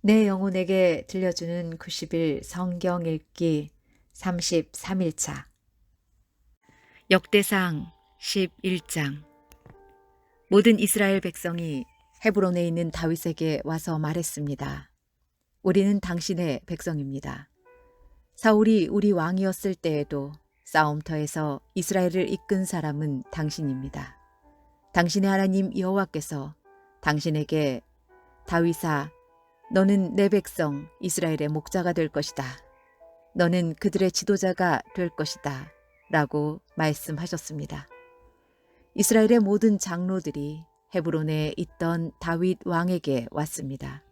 내 영혼에게 들려주는 90일 성경 읽기 33일차 역대상 11장. 모든 이스라엘 백성이 헤브론에 있는 다윗에게 와서 말했습니다. 우리는 당신의 백성입니다. 사울이 우리 왕이었을 때에도 싸움터에서 이스라엘을 이끈 사람은 당신입니다. 당신의 하나님 여호와께서 당신에게 다윗아, 너는 내 백성 이스라엘의 목자가 될 것이다. 너는 그들의 지도자가 될 것이다. 라고 말씀하셨습니다. 이스라엘의 모든 장로들이 헤브론에 있던 다윗 왕에게 왔습니다.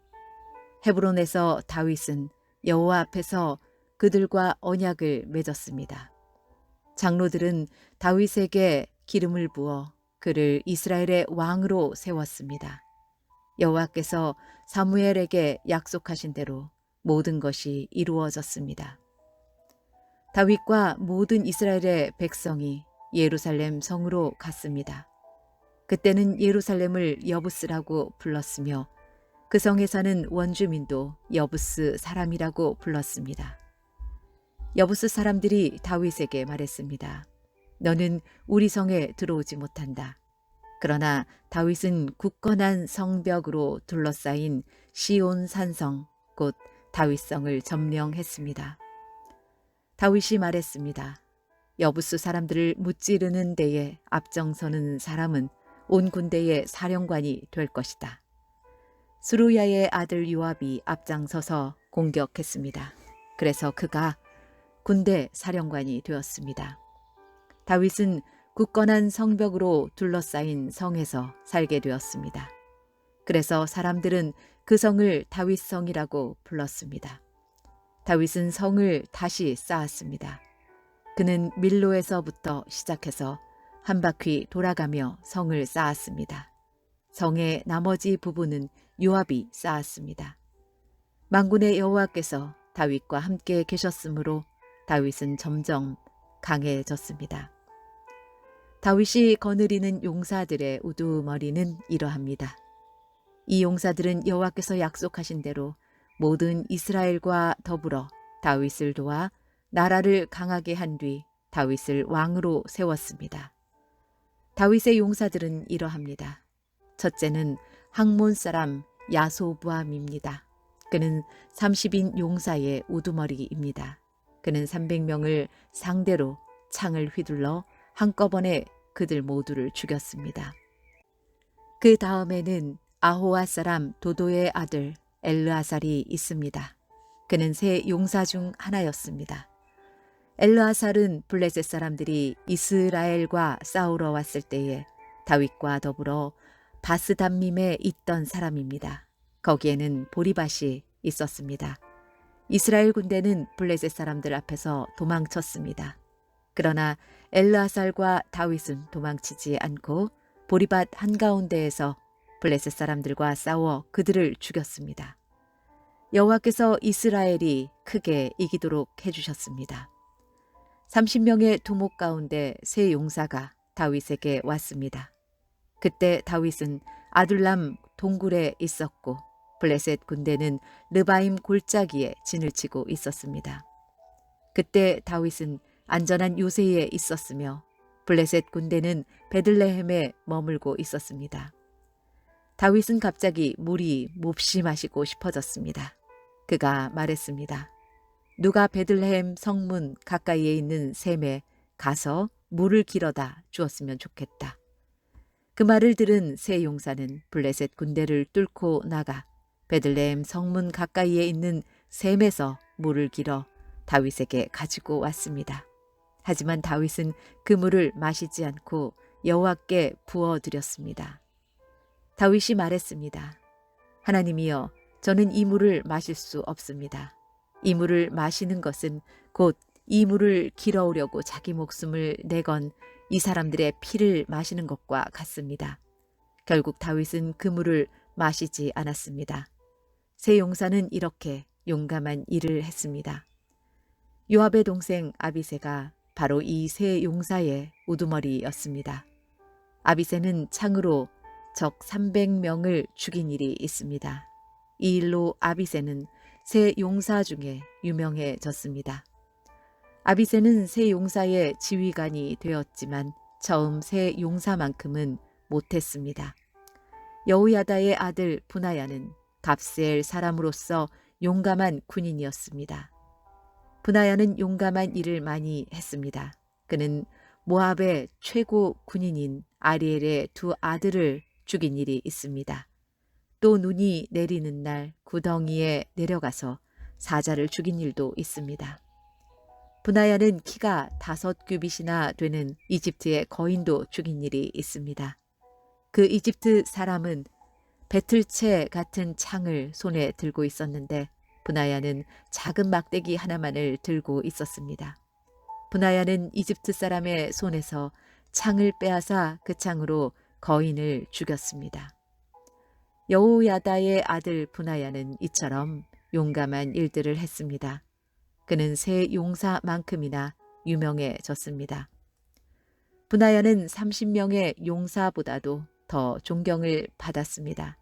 헤브론에서 다윗은 여호와 앞에서 그들과 언약을 맺었습니다. 장로들은 다윗에게 기름을 부어 그를 이스라엘의 왕으로 세웠습니다. 여호와께서 사무엘에게 약속하신 대로 모든 것이 이루어졌습니다. 다윗과 모든 이스라엘의 백성이 예루살렘 성으로 갔습니다. 그때는 예루살렘을 여부스라고 불렀으며 그 성에 사는 원주민도 여부스 사람이라고 불렀습니다. 여부스 사람들이 다윗에게 말했습니다. 너는 우리 성에 들어오지 못한다. 그러나 다윗은 굳건한 성벽으로 둘러싸인 시온 산성, 곧 다윗성을 점령했습니다. 다윗이 말했습니다. 여부스 사람들을 무찌르는 데에 앞장서는 사람은 온 군대의 사령관이 될 것이다. 스루야의 아들 요압이 앞장서서 공격했습니다. 그래서 그가 군대 사령관이 되었습니다. 다윗은 굳건한 성벽으로 둘러싸인 성에서 살게 되었습니다. 그래서 사람들은 그 성을 다윗성이라고 불렀습니다. 다윗은 성을 다시 쌓았습니다. 그는 밀로에서부터 시작해서 한 바퀴 돌아가며 성을 쌓았습니다. 성의 나머지 부분은 요압이 쌓았습니다. 만군의 여호와께서 다윗과 함께 계셨으므로 다윗은 점점 강해졌습니다. 다윗이 거느리는 용사들의 우두머리는 이러합니다. 이 용사들은 여호와께서 약속하신 대로 모든 이스라엘과 더불어 다윗을 도와 나라를 강하게 한 뒤 다윗을 왕으로 세웠습니다. 다윗의 용사들은 이러합니다. 첫째는 학몬 사람 야소부암입니다. 그는 30인 용사의 우두머리입니다. 그는 300명을 상대로 창을 휘둘러 한꺼번에 그들 모두를 죽였습니다. 그 다음에는 아호와 사람 도도의 아들 엘르아살이 있습니다. 그는 세 용사 중 하나였습니다. 엘르아살은 블레셋 사람들이 이스라엘과 싸우러 왔을 때에 다윗과 더불어 바스담밈에 있던 사람입니다. 거기에는 보리밭이 있었습니다. 이스라엘 군대는 블레셋 사람들 앞에서 도망쳤습니다. 그러나 엘르아살과 다윗은 도망치지 않고 보리밭 한가운데에서 블레셋 사람들과 싸워 그들을 죽였습니다. 여호와께서 이스라엘이 크게 이기도록 해주셨습니다. 30명의 두목 가운데 세 용사가 다윗에게 왔습니다. 그때 다윗은 아둘람 동굴에 있었고 블레셋 군대는 르바임 골짜기에 진을 치고 있었습니다. 그때 다윗은 안전한 요새에 있었으며 블레셋 군대는 베들레헴에 머물고 있었습니다. 다윗은 갑자기 물이 몹시 마시고 싶어졌습니다. 그가 말했습니다. 누가 베들레헴 성문 가까이에 있는 샘에 가서 물을 길어다 주었으면 좋겠다. 그 말을 들은 세 용사는 블레셋 군대를 뚫고 나가 베들레헴 성문 가까이에 있는 샘에서 물을 길어 다윗에게 가지고 왔습니다. 하지만 다윗은 그 물을 마시지 않고 여호와께 부어드렸습니다. 다윗이 말했습니다. 하나님이여, 저는 이 물을 마실 수 없습니다. 이 물을 마시는 것은 곧 이 물을 길어오려고 자기 목숨을 내건 이 사람들의 피를 마시는 것과 같습니다. 결국 다윗은 그 물을 마시지 않았습니다. 세 용사는 이렇게 용감한 일을 했습니다. 요압의 동생 아비새가 바로 이 세 용사의 우두머리였습니다. 아비새는 창으로 적 300명을 죽인 일이 있습니다. 이 일로 아비새는 세 용사 중에 유명해졌습니다. 아비새는 세 용사의 지휘관이 되었지만 처음 세 용사만큼은 못했습니다. 여호야다의 아들 분하야는 갑세엘 사람으로서 용감한 군인이었습니다. 분하야는 용감한 일을 많이 했습니다. 그는 모압의 최고 군인인 아리엘의 두 아들을 죽인 일이 있습니다. 또 눈이 내리는 날 구덩이에 내려가서 사자를 죽인 일도 있습니다. 분하야는 키가 5규빗이나 되는 이집트의 거인도 죽인 일이 있습니다. 그 이집트 사람은 배틀채 같은 창을 손에 들고 있었는데 분하야는 작은 막대기 하나만을 들고 있었습니다. 분하야는 이집트 사람의 손에서 창을 빼앗아 그 창으로 거인을 죽였습니다. 여호야다의 아들 분하야는 이처럼 용감한 일들을 했습니다. 그는 세 용사만큼이나 유명해졌습니다. 분하야는 30명의 용사보다도 더 존경을 받았습니다.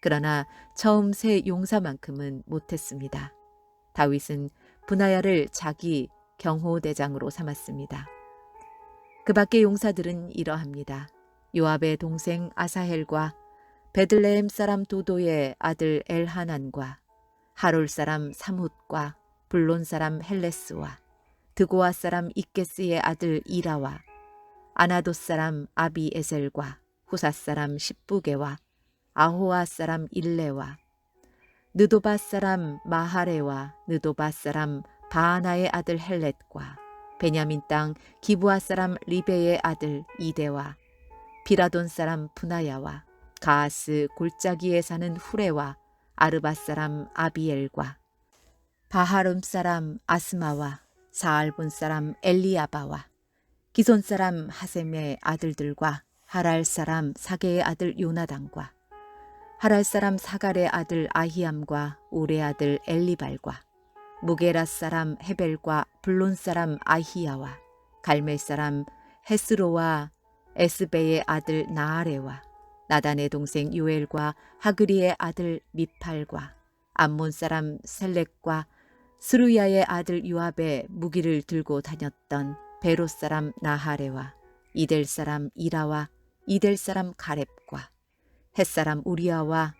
그러나 처음 세 용사만큼은 못했습니다. 다윗은 분하야를 자기 경호대장으로 삼았습니다. 그 밖의 용사들은 이러합니다. 요압의 동생 아사헬과 베들레헴 사람 도도의 아들 엘하난과 하롤 사람 사뭇과 블론 사람 헬레스와 드고아 사람 이게스의 아들 이라와 아나돗 사람 아비에셀과 후사 사람 십부게와 아호아 사람 일레와 느도바 사람 마하레와 느도바 사람 바하나의 아들 헬렛과 베냐민 땅 기브아 사람 리베의 아들 이데와 비라돈 사람 분하야와 가하스 골짜기에 사는 후레와 아르바 사람 아비엘과 바하름 사람 아스마와 사알본 사람 엘리아바와 기손 사람 하셈의 아들들과 하랄 사람 사게의 아들 요나단과 하랄 사람 사갈의 아들 아히암과 우레 아들 엘리발과 무게라 사람 헤벨과 블론 사람 아히야와 갈멜 사람 헤스로와 에스베의 아들 나아레와 나단의 동생 요엘과 하그리의 아들 미팔과 암몬 사람 셀렉과 스루야의 아들 요압의 무기를 들고 다녔던 베롯 사람 나하레와 이델 사람 이라와 이델 사람 가렙과 헷 사람 우리아와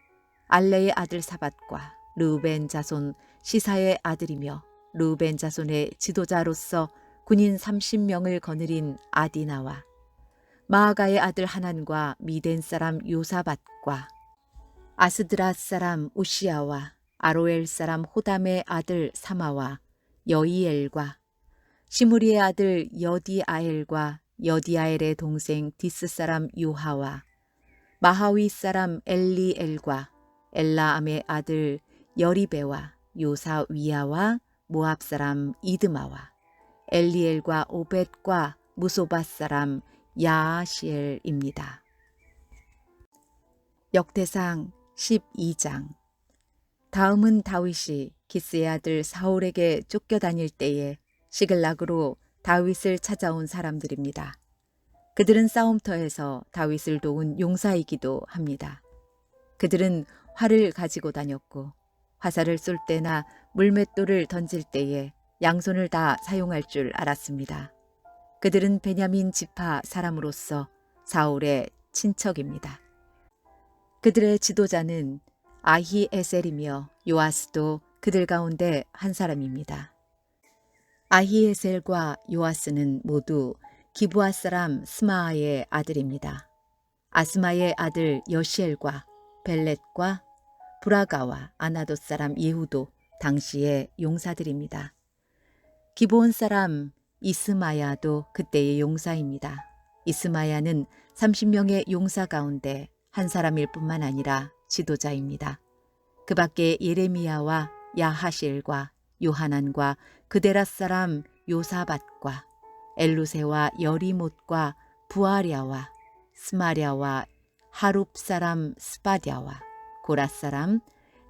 알레의 아들 사밧과 르우벤 자손 시사의 아들이며 르우벤 자손의 지도자로서 군인 30명을 거느린 아디나와 마아가의 아들 하난과 미덴 사람 요사밧과 아스드라 사람 우시아와 아로엘 사람 호담의 아들 사마와 여이엘과 시무리의 아들 여디아엘과 여디아엘의 동생 디스 사람 요하와 마하위 사람 엘리엘과 엘라암의 아들 여리베와 요사위야와 모압 사람 이드마와 엘리엘과 오벳과 무소바 사람 야시엘입니다. 역대상 12장. 다음은 다윗이 기스의 아들 사울에게 쫓겨다닐 때에 시글락으로 다윗을 찾아온 사람들입니다. 그들은 싸움터에서 다윗을 도운 용사이기도 합니다. 그들은 활을 가지고 다녔고 화살을 쏠 때나 물맷돌을 던질 때에 양손을 다 사용할 줄 알았습니다. 그들은 베냐민 지파 사람으로서 사울의 친척입니다. 그들의 지도자는 아히에셀이며 요아스도 그들 가운데 한 사람입니다. 아히에셀과 요아스는 모두 기브아 사람 스마아의 아들입니다. 아스마의 아들 여시엘과 벨렛과 브라가와 아나돗 사람 예후도 당시의 용사들입니다. 기브온 사람 이스마야도 그때의 용사입니다. 이스마야는 30명의 용사 가운데 한 사람일 뿐만 아니라 지도자입니다. 그 밖에 예레미야와 야하실과 요하난과 그데라 사람 요사밧과 엘루세와 여리못과 부아랴와 스마랴와 하룹 사람 스바랴와 고라 사람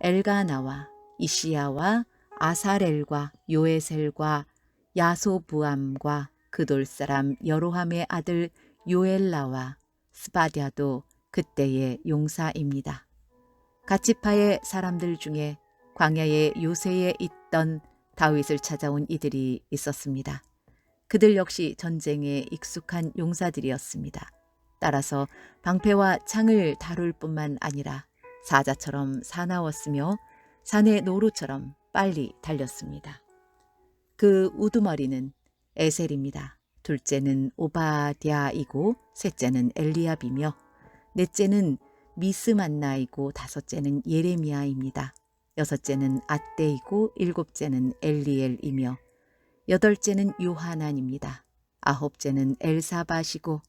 엘가나와 이시야와 아사렐과 요에셀과 야소부암과 그돌 사람 여로함의 아들 요엘라와 스바랴도 그때의 용사입니다. 갓지파의 사람들 중에 광야의 요새에 있던 다윗을 찾아온 이들이 있었습니다. 그들 역시 전쟁에 익숙한 용사들이었습니다. 따라서 방패와 창을 다룰 뿐만 아니라 사자처럼 사나웠으며 산의 노루처럼 빨리 달렸습니다. 그 우두머리는 에셀입니다. 둘째는 오바댜이고 셋째는 엘리압이며 넷째는 미스만나이고 다섯째는 예레미야입니다. 여섯째는 앗대이고 일곱째는 엘리엘이며 여덟째는 요하난입니다. 아홉째는 엘사밧이고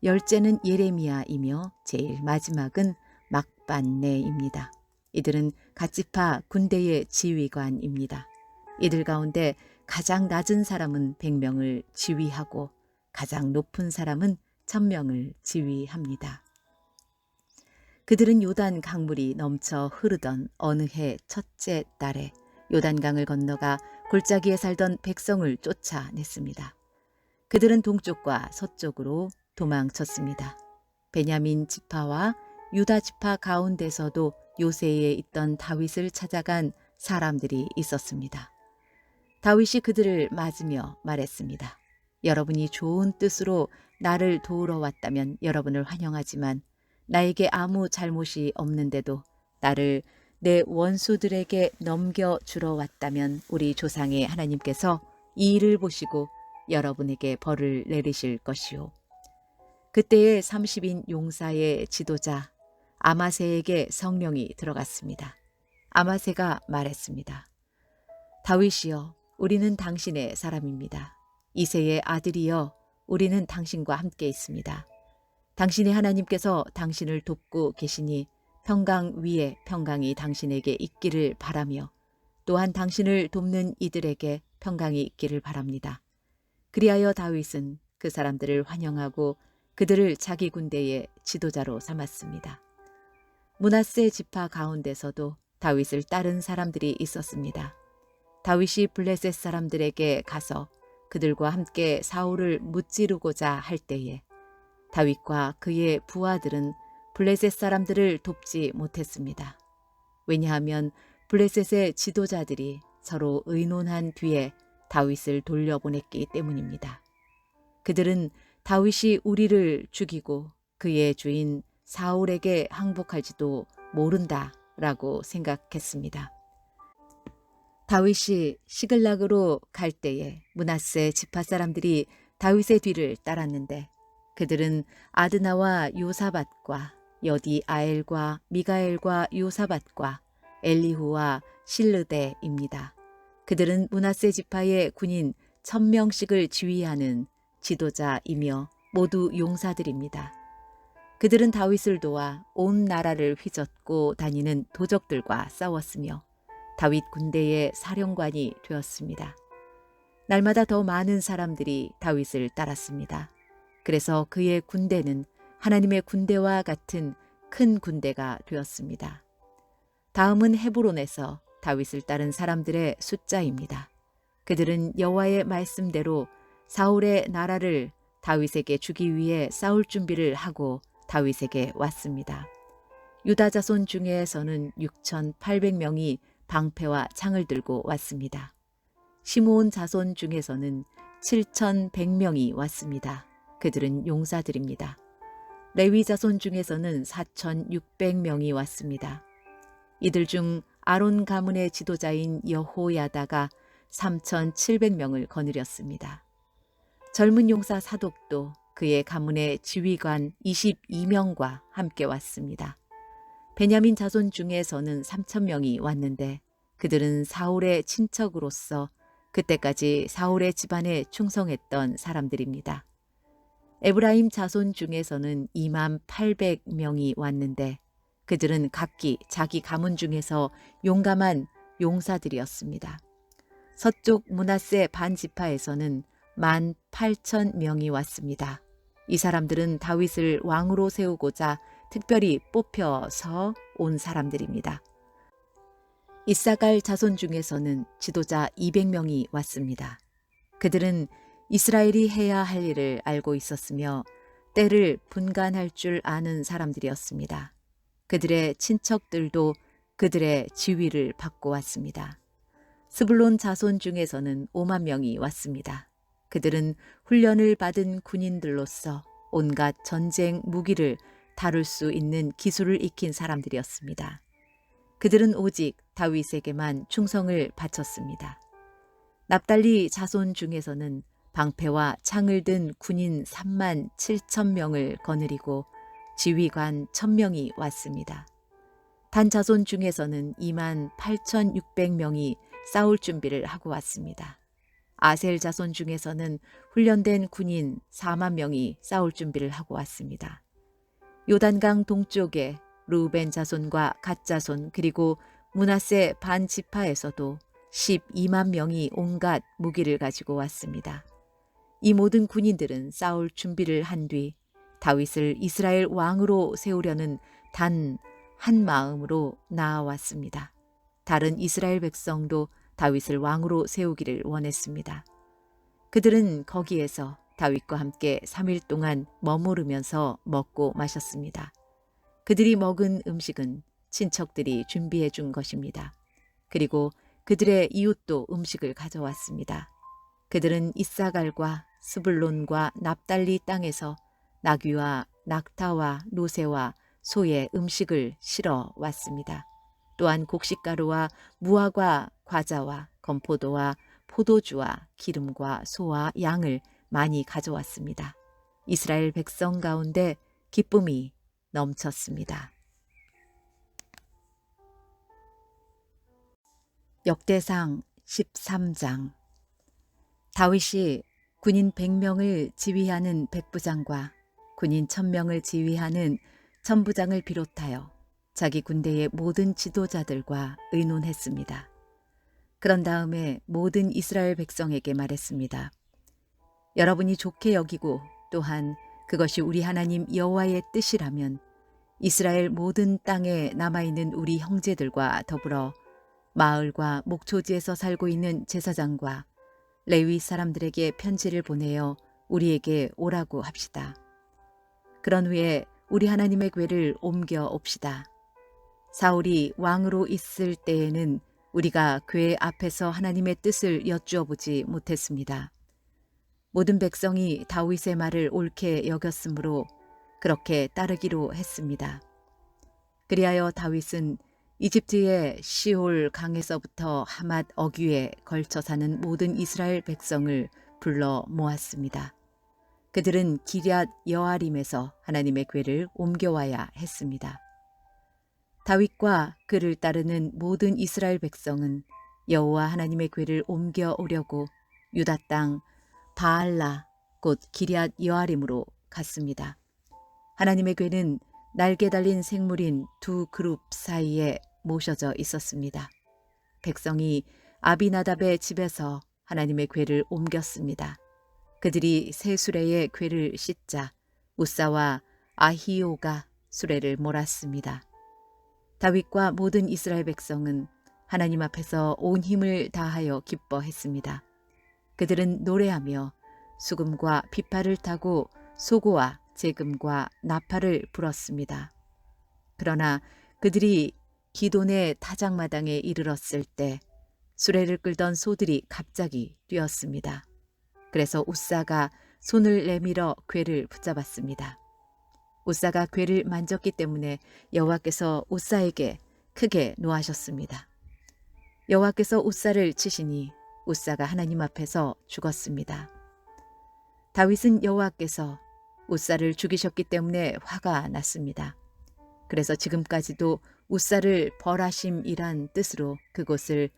열째는 예레미야이며 제일 마지막은 막반네입니다. 이들은 갓지파 군대의 지휘관입니다. 이들 가운데 가장 낮은 사람은 100명을 지휘하고 가장 높은 사람은 1000명을 지휘합니다. 그들은 요단 강물이 넘쳐 흐르던 어느 해 첫째 달에 요단강을 건너가 골짜기에 살던 백성을 쫓아냈습니다. 그들은 동쪽과 서쪽으로 도망쳤습니다. 베냐민 지파와 유다 지파 가운데서도 요새에 있던 다윗을 찾아간 사람들이 있었습니다. 다윗이 그들을 맞으며 말했습니다. 여러분이 좋은 뜻으로 나를 도우러 왔다면 여러분을 환영하지만 나에게 아무 잘못이 없는데도 나를 내 원수들에게 넘겨주러 왔다면 우리 조상의 하나님께서 이 일을 보시고 여러분에게 벌을 내리실 것이요. 그때에 30인 용사의 지도자 아마세에게 성령이 들어갔습니다. 아마세가 말했습니다. 다윗이여, 우리는 당신의 사람입니다. 이새의 아들이여, 우리는 당신과 함께 있습니다. 당신의 하나님께서 당신을 돕고 계시니 평강 위에 평강이 당신에게 있기를 바라며 또한 당신을 돕는 이들에게 평강이 있기를 바랍니다. 그리하여 다윗은 그 사람들을 환영하고 그들을 자기 군대의 지도자로 삼았습니다. 므낫세 지파 가운데서도 다윗을 따른 사람들이 있었습니다. 다윗이 블레셋 사람들에게 가서 그들과 함께 사울을 무찌르고자 할 때에 다윗과 그의 부하들은 블레셋 사람들을 돕지 못했습니다. 왜냐하면 블레셋의 지도자들이 서로 의논한 뒤에 다윗을 돌려보냈기 때문입니다. 그들은 다윗이 우리를 죽이고 그의 주인 사울에게 항복할지도 모른다라고 생각했습니다. 다윗이 시글락으로 갈 때에 므낫세 지파 사람들이 다윗의 뒤를 따랐는데 그들은 아드나와 요사밧과 여디아엘과 미가엘과 요사밧과 엘리후와 실르데입니다. 그들은 므낫세 지파의 군인 1000명씩을 지휘하는 지도자이며 모두 용사들입니다. 그들은 다윗을 도와 온 나라를 휘젓고 다니는 도적들과 싸웠으며 다윗 군대의 사령관이 되었습니다. 날마다 더 많은 사람들이 다윗을 따랐습니다. 그래서 그의 군대는 하나님의 군대와 같은 큰 군대가 되었습니다. 다음은 헤브론에서 다윗을 따른 사람들의 숫자입니다. 그들은 여호와의 말씀대로 사울의 나라를 다윗에게 주기 위해 싸울 준비를 하고 다윗에게 왔습니다. 유다 자손 중에서는 6800명이 방패와 창을 들고 왔습니다. 시므온 자손 중에서는 7100명이 왔습니다. 그들은 용사들입니다. 레위 자손 중에서는 4600명이 왔습니다. 이들 중 아론 가문의 지도자인 여호야다가 3700명을 거느렸습니다. 젊은 용사 사독도 그의 가문의 지휘관 22명과 함께 왔습니다. 베냐민 자손 중에서는 3000명이 왔는데 그들은 사울의 친척으로서 그때까지 사울의 집안에 충성했던 사람들입니다. 에브라임 자손 중에서는 2800명이 왔는데 그들은 각기 자기 가문 중에서 용감한 용사들이었습니다. 서쪽 므낫세 반지파에서는 18,000명이 왔습니다. 이 사람들은 다윗을 왕으로 세우고자 특별히 뽑혀서 온 사람들입니다. 이사갈 자손 중에서는 지도자 200명이 왔습니다. 그들은 이스라엘이 해야 할 일을 알고 있었으며 때를 분간할 줄 아는 사람들이었습니다. 그들의 친척들도 그들의 지위를 받고 왔습니다. 스불론 자손 중에서는 5만 명이 왔습니다. 그들은 훈련을 받은 군인들로서 온갖 전쟁 무기를 다룰 수 있는 기술을 익힌 사람들이었습니다. 그들은 오직 다윗에게만 충성을 바쳤습니다. 납달리 자손 중에서는 방패와 창을 든 군인 3만 7천 명을 거느리고 지휘관 1,000명이 왔습니다. 단 자손 중에서는 2만 8,600명이 싸울 준비를 하고 왔습니다. 아셀 자손 중에서는 훈련된 군인 4만 명이 싸울 준비를 하고 왔습니다. 요단강 동쪽에 르우벤 자손과 갓 자손 그리고 므낫세 반 지파에서도 12만 명이 온갖 무기를 가지고 왔습니다. 이 모든 군인들은 싸울 준비를 한 뒤 다윗을 이스라엘 왕으로 세우려는 단 한 마음으로 나아왔습니다. 다른 이스라엘 백성도 다윗을 왕으로 세우기를 원했습니다. 그들은 거기에서 다윗과 함께 3일 동안 머무르면서 먹고 마셨습니다. 그들이 먹은 음식은 친척들이 준비해 준 것입니다. 그리고 그들의 이웃도 음식을 가져왔습니다. 그들은 이사갈과 스불론과 납달리 땅에서 나귀와 낙타와 노새와 소의 음식을 실어 왔습니다. 또한 곡식가루와 무화과 과자와 건포도와 포도주와 기름과 소와 양을 많이 가져왔습니다. 이스라엘 백성 가운데 기쁨이 넘쳤습니다. 역대상 13장. 다윗이 군인 100명을 지휘하는 백부장과 군인 1000명을 지휘하는 천부장을 비롯하여 자기 군대의 모든 지도자들과 의논했습니다. 그런 다음에 모든 이스라엘 백성에게 말했습니다. 여러분이 좋게 여기고 또한 그것이 우리 하나님 여호와의 뜻이라면 이스라엘 모든 땅에 남아있는 우리 형제들과 더불어 마을과 목초지에서 살고 있는 제사장과 레위 사람들에게 편지를 보내어 우리에게 오라고 합시다. 그런 후에 우리 하나님의 궤를 옮겨 옵시다. 사울이 왕으로 있을 때에는 우리가 궤 앞에서 하나님의 뜻을 여쭈어 보지 못했습니다. 모든 백성이 다윗의 말을 옳게 여겼으므로 그렇게 따르기로 했습니다. 그리하여 다윗은 이집트의 시올 강에서부터 하맛 어귀에 걸쳐 사는 모든 이스라엘 백성을 불러 모았습니다. 그들은 기럇 여아림에서 하나님의 궤를 옮겨와야 했습니다. 다윗과 그를 따르는 모든 이스라엘 백성은 여호와 하나님의 궤를 옮겨오려고 유다 땅 바알라 곧 기럇 여아림으로 갔습니다. 하나님의 궤는 날개 달린 생물인 두 그룹 사이에 모셔져 있었습니다. 백성이 아비나답의 집에서 하나님의 궤를 옮겼습니다. 그들이 새 수레의 궤를 싣자 우사와 아히오가 수레를 몰았습니다. 다윗과 모든 이스라엘 백성은 하나님 앞에서 온 힘을 다하여 기뻐했습니다. 그들은 노래하며 수금과 비파를 타고 소고와 제금과 나팔을 불었습니다. 그러나 그들이 기돈의 타작마당에 이르렀을 때 수레를 끌던 소들이 갑자기 뛰었습니다. 그래서 우사가 손을 내밀어 궤를 붙잡았습니다. 우사가 궤를 만졌기 때문에 여호와께서 우사에게 크게 노하셨습니다. 여호와께서 우사를 치시니 우사가 하나님 앞에서 죽었습니다. 다윗은 여호와께서 우사를 죽이셨기 때문에 화가 났습니다. 그래서 지금까지도 우사를 벌하심이란 뜻으로 그곳을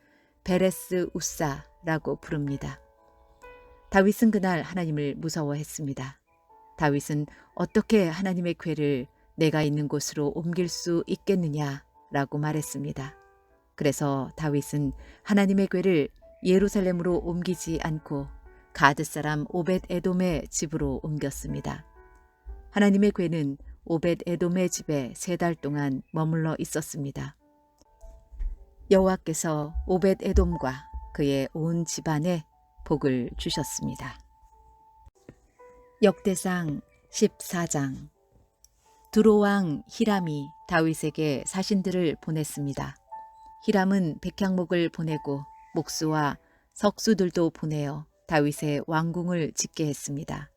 베레스 우사라고 부릅니다. 다윗은 그날 하나님을 무서워했습니다. 다윗은 어떻게 하나님의 궤를 내가 있는 곳으로 옮길 수 있겠느냐라고 말했습니다. 그래서 다윗은 하나님의 궤를 예루살렘으로 옮기지 않고 가드 사람 오벳 에돔의 집으로 옮겼습니다. 하나님의 궤는 오벳 에돔의 집에 3달 동안 머물러 있었습니다. 여호와께서 오벳 에돔과 그의 온 집안에 복을 주셨습니다. 역대상 14장. 두로 왕 히람이 다윗에게 사신들을 보냈습니다. 히람은 백향목을 보내고 목수와 석수들도 보내어 다윗의 왕궁을 짓게 했습니다.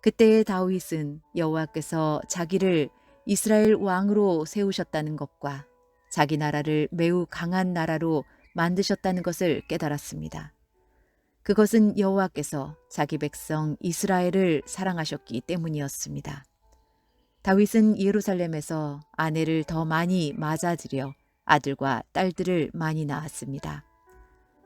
그때의 다윗은 여호와께서 자기를 이스라엘 왕으로 세우셨다는 것과 자기 나라를 매우 강한 나라로 만드셨다는 것을 깨달았습니다. 그것은 여호와께서 자기 백성 이스라엘을 사랑하셨기 때문이었습니다. 다윗은 예루살렘에서 아내를 더 많이 맞아들여 아들과 딸들을 많이 낳았습니다.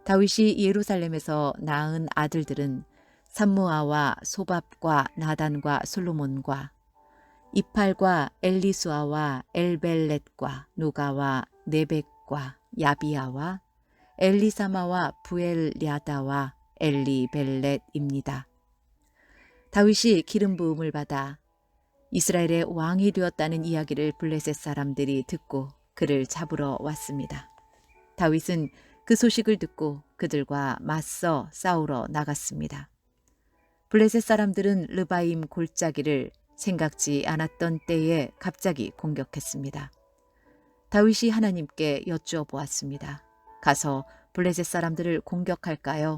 다윗이 예루살렘에서 낳은 아들들은 삼무아와 소밥과 나단과 솔로몬과 이팔과 엘리수아와 엘벨렛과 노가와 네벡과 야비아와 엘리사마와 부엘랴다와 엘리벨렛입니다. 다윗이 기름 부음을 받아 이스라엘의 왕이 되었다는 이야기를 블레셋 사람들이 듣고 그를 잡으러 왔습니다. 다윗은 그 소식을 듣고 그들과 맞서 싸우러 나갔습니다. 블레셋 사람들은 르바임 골짜기를 생각지 않았던 때에 갑자기 공격했습니다. 다윗이 하나님께 여쭈어 보았습니다. 가서 블레셋 사람들을 공격할까요?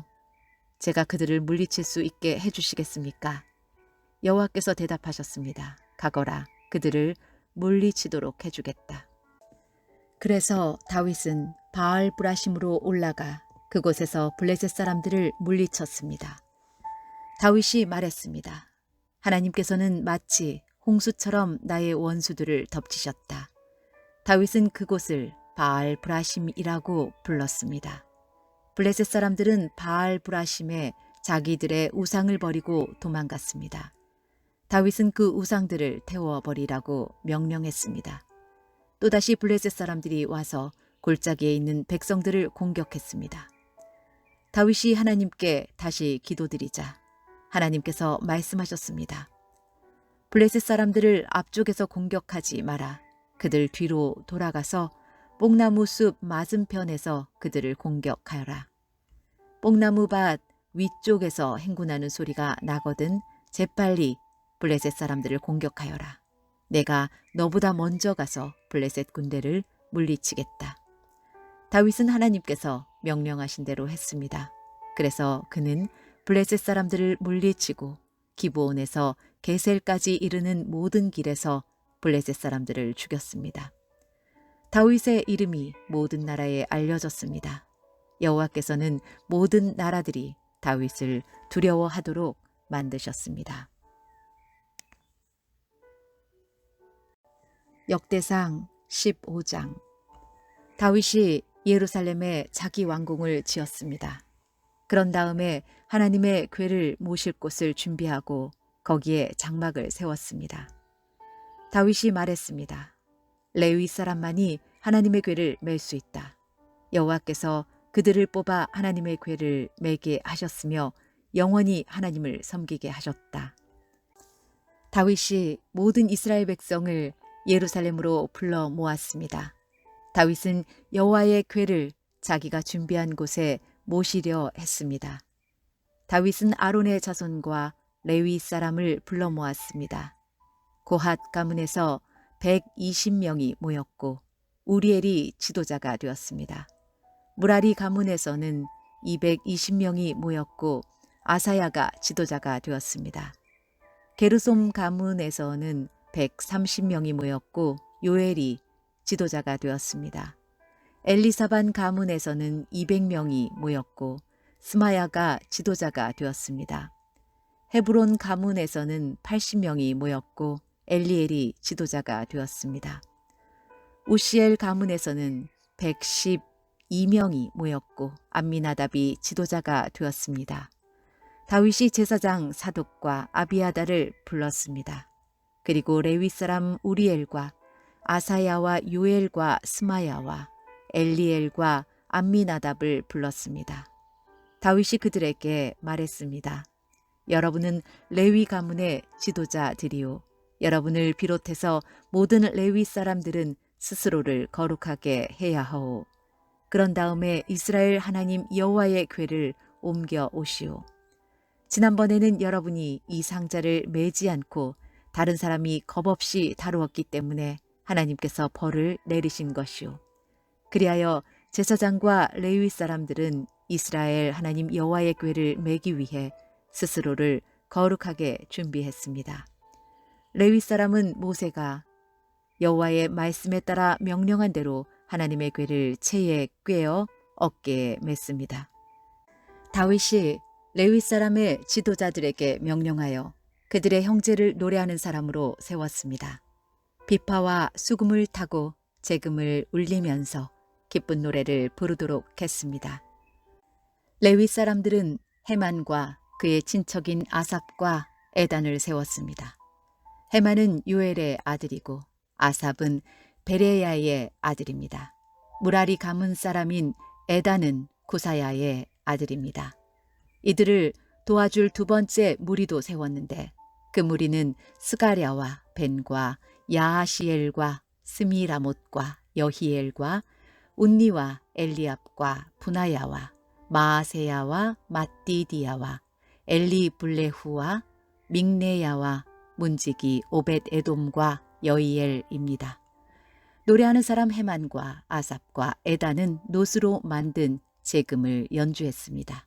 제가 그들을 물리칠 수 있게 해주시겠습니까? 여호와께서 대답하셨습니다. 가거라, 그들을 물리치도록 해주겠다. 그래서 다윗은 바알 브라심으로 올라가 그곳에서 블레셋 사람들을 물리쳤습니다. 다윗이 말했습니다. 하나님께서는 마치 홍수처럼 나의 원수들을 덮치셨다. 다윗은 그곳을 바알 브라심이라고 불렀습니다. 블레셋 사람들은 바알 브라심에 자기들의 우상을 버리고 도망갔습니다. 다윗은 그 우상들을 태워버리라고 명령했습니다. 또다시 블레셋 사람들이 와서 골짜기에 있는 백성들을 공격했습니다. 다윗이 하나님께 다시 기도드리자 하나님께서 말씀하셨습니다. 블레셋 사람들을 앞쪽에서 공격하지 마라. 그들 뒤로 돌아가서 뽕나무 숲 맞은편에서 그들을 공격하여라. 뽕나무 밭 위쪽에서 행군하는 소리가 나거든 재빨리 블레셋 사람들을 공격하여라. 내가 너보다 먼저 가서 블레셋 군대를 물리치겠다. 다윗은 하나님께서 명령하신 대로 했습니다. 그래서 그는 블레셋 사람들을 물리치고 기브온에서 게셀까지 이르는 모든 길에서 블레셋 사람들을 죽였습니다. 다윗의 이름이 모든 나라에 알려졌습니다. 여호와께서는 모든 나라들이 다윗을 두려워하도록 만드셨습니다. 역대상 15장. 다윗이 예루살렘에 자기 왕궁을 지었습니다. 그런 다음에 하나님의 궤를 모실 곳을 준비하고 거기에 장막을 세웠습니다. 다윗이 말했습니다. 레위 사람만이 하나님의 궤를 맬 수 있다. 여호와께서 그들을 뽑아 하나님의 궤를 매게 하셨으며 영원히 하나님을 섬기게 하셨다. 다윗이 모든 이스라엘 백성을 예루살렘으로 불러 모았습니다. 다윗은 여호와의 궤를 자기가 준비한 곳에 모시려 했습니다. 다윗은 아론의 자손과 레위 사람을 불러 모았습니다. 고핫 가문에서 120명이 모였고 우리엘이 지도자가 되었습니다. 무라리 가문에서는 220명이 모였고 아사야가 지도자가 되었습니다. 게르솜 가문에서는 130명이 모였고 요엘이 지도자가 되었습니다. 엘리사반 가문에서는 200명이 모였고 스마야가 지도자가 되었습니다. 헤브론 가문에서는 80명이 모였고 엘리엘이 지도자가 되었습니다. 우시엘 가문에서는 112명이 모였고 암미나답이 지도자가 되었습니다. 다윗이 제사장 사독과 아비아다를 불렀습니다. 그리고 레위 사람 우리엘과 아사야와 요엘과 스마야와 엘리엘과 암미나답을 불렀습니다. 다윗이 그들에게 말했습니다. 여러분은 레위 가문의 지도자들이요. 여러분을 비롯해서 모든 레위 사람들은 스스로를 거룩하게 해야 하오. 그런 다음에 이스라엘 하나님 여호와의 궤를 옮겨 오시오. 지난번에는 여러분이 이 상자를 매지 않고 다른 사람이 겁없이 다루었기 때문에 하나님께서 벌을 내리신 것이요. 그리하여 제사장과 레위 사람들은 이스라엘 하나님 여호와의 궤를 매기 위해 스스로를 거룩하게 준비했습니다. 레위 사람은 모세가 여호와의 말씀에 따라 명령한 대로 하나님의 궤를 채에 꿰어 어깨에 맸습니다. 다윗이 레위 사람의 지도자들에게 명령하여 그들의 형제를 노래하는 사람으로 세웠습니다. 비파와 수금을 타고 재금을 울리면서 기쁜 노래를 부르도록 했습니다. 레위 사람들은 헤만과 그의 친척인 아삽과 에단을 세웠습니다. 헤만은 요엘의 아들이고 아삽은 베레야의 아들입니다. 무라리 가문 사람인 에단은 구사야의 아들입니다. 이들을 도와줄 두 번째 무리도 세웠는데 그 무리는 스가랴와 벤과 야하시엘과 스미라못과 여히엘과 운니와 엘리압과 분하야와 마아세야와 mat디디야와 엘리블레후와 믹네야와 문지기 오벳에돔과 여이엘입니다. 노래하는 사람 헤만과 아삽과 에단은 노스로 만든 재금을 연주했습니다.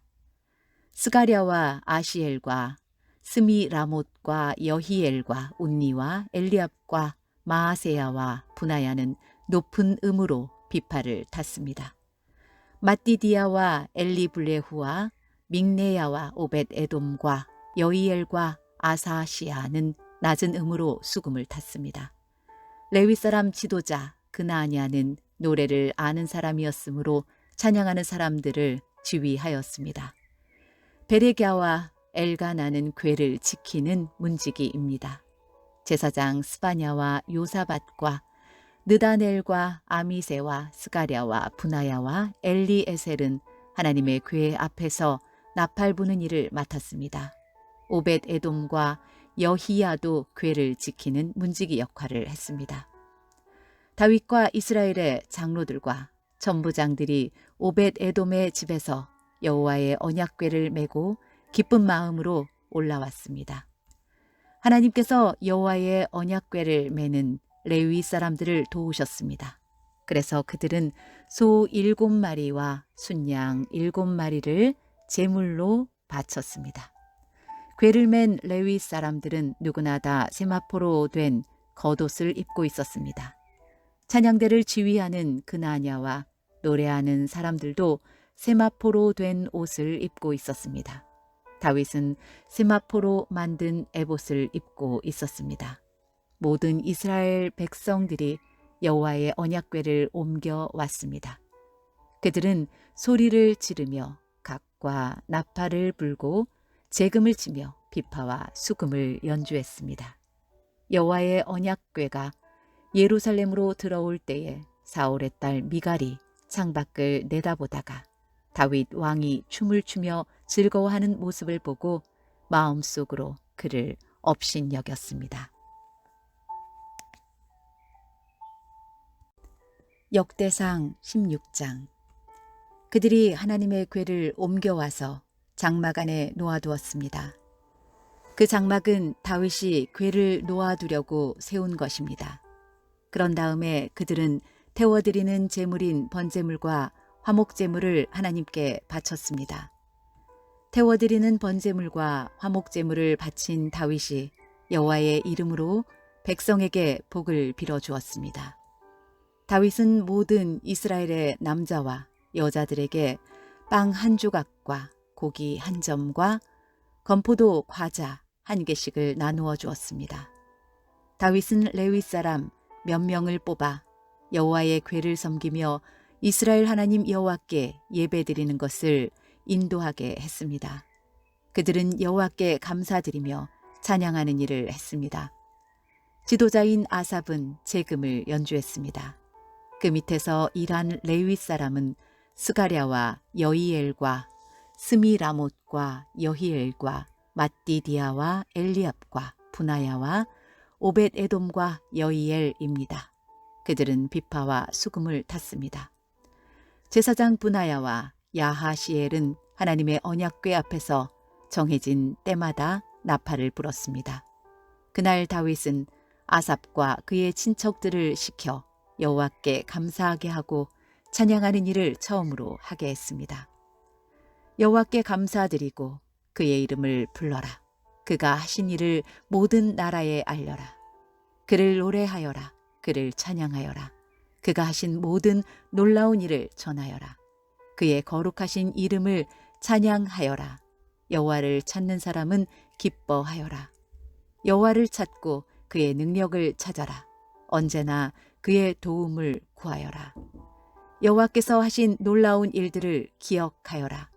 스가랴와 아시엘과 스미라못과 여히엘과 운니와 엘리압과 마아세야와 분하야는 높은 음으로 비파를 탔습니다. mat디디야와 엘리블레후와 믹네야와 오벳에돔과 여이엘과 아사시아는 낮은 음으로 수금을 탔습니다. 레위 사람 지도자 그나냐는 노래를 아는 사람이었으므로 찬양하는 사람들을 지휘하였습니다. 베레갸와 엘가나는 궤를 지키는 문지기입니다. 제사장 스바냐와 요사밧과 느다넬과 아미세와 스가랴와 분하야와 엘리에셀은 하나님의 궤 앞에서 나팔 부는 일을 맡았습니다. 오벳에돔과 여히야도 궤를 지키는 문지기 역할을 했습니다. 다윗과 이스라엘의 장로들과 전부장들이 오벳에돔의 집에서 여호와의 언약궤를 메고 기쁜 마음으로 올라왔습니다. 하나님께서 여호와의 언약궤를 메는 레위 사람들을 도우셨습니다. 그래서 그들은 소 7마리와 순양 7마리를 제물로 바쳤습니다. 궤를 맨 레위 사람들은 누구나 다 세마포로 된 겉옷을 입고 있었습니다. 찬양대를 지휘하는 그나냐와 노래하는 사람들도 세마포로 된 옷을 입고 있었습니다. 다윗은 세마포로 만든 에봇을 입고 있었습니다. 모든 이스라엘 백성들이 여호와의 언약궤를 옮겨 왔습니다. 그들은 소리를 지르며 각과 나팔을 불고 재금을 치며 비파와 수금을 연주했습니다. 여호와의 언약궤가 예루살렘으로 들어올 때에 사울의 딸 미갈이 창밖을 내다보다가 다윗 왕이 춤을 추며 즐거워하는 모습을 보고 마음속으로 그를 업신여겼습니다. 역대상 16장. 그들이 하나님의 궤를 옮겨와서 장막 안에 놓아두었습니다. 그 장막은 다윗이 궤를 놓아두려고 세운 것입니다. 그런 다음에 그들은 태워드리는 제물인 번제물과 화목제물을 하나님께 바쳤습니다. 태워드리는 번제물과 화목제물을 바친 다윗이 여호와의 이름으로 백성에게 복을 빌어주었습니다. 다윗은 모든 이스라엘의 남자와 여자들에게 빵 한 조각과 고기 한 점과 건포도 과자 한 개씩을 나누어 주었습니다. 다윗은 레위 사람 몇 명을 뽑아 여호와의 궤를 섬기며 이스라엘 하나님 여호와께 예배드리는 것을 인도하게 했습니다. 그들은 여호와께 감사드리며 찬양하는 일을 했습니다. 지도자인 아삽은 재금을 연주했습니다. 그 밑에서 일한 레위 사람은 스가랴와 여이엘과 스미라못과 여히엘과 mat디디야와 엘리압과 분하야와 오벳에돔과 여이엘입니다. 그들은 비파와 수금을 탔습니다. 제사장 분하야와 야하시엘은 하나님의 언약궤 앞에서 정해진 때마다 나팔을 불었습니다. 그날 다윗은 아삽과 그의 친척들을 시켜 여호와께 감사하게 하고 찬양하는 일을 처음으로 하게 했습니다. 여호와께 감사드리고 그의 이름을 불러라. 그가 하신 일을 모든 나라에 알려라. 그를 노래하여라. 그를 찬양하여라. 그가 하신 모든 놀라운 일을 전하여라. 그의 거룩하신 이름을 찬양하여라. 여호와를 찾는 사람은 기뻐하여라. 여호와를 찾고 그의 능력을 찾아라. 언제나 그의 도움을 구하여라. 여호와께서 하신 놀라운 일들을 기억하여라.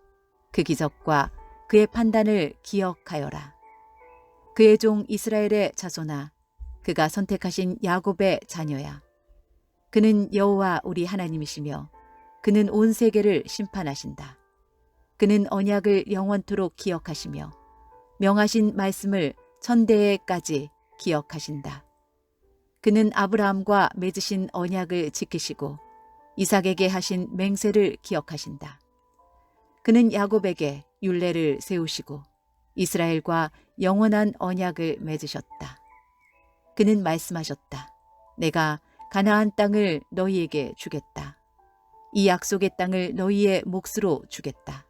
그 기적과 그의 판단을 기억하여라. 그의 종 이스라엘의 자손아, 그가 선택하신 야곱의 자녀야. 그는 여호와 우리 하나님이시며 그는 온 세계를 심판하신다. 그는 언약을 영원토록 기억하시며 명하신 말씀을 천대에까지 기억하신다. 그는 아브라함과 맺으신 언약을 지키시고 이삭에게 하신 맹세를 기억하신다. 그는 야곱에게 율례를 세우시고 이스라엘과 영원한 언약을 맺으셨다. 그는 말씀하셨다. 내가 가나안 땅을 너희에게 주겠다. 이 약속의 땅을 너희의 몫으로 주겠다.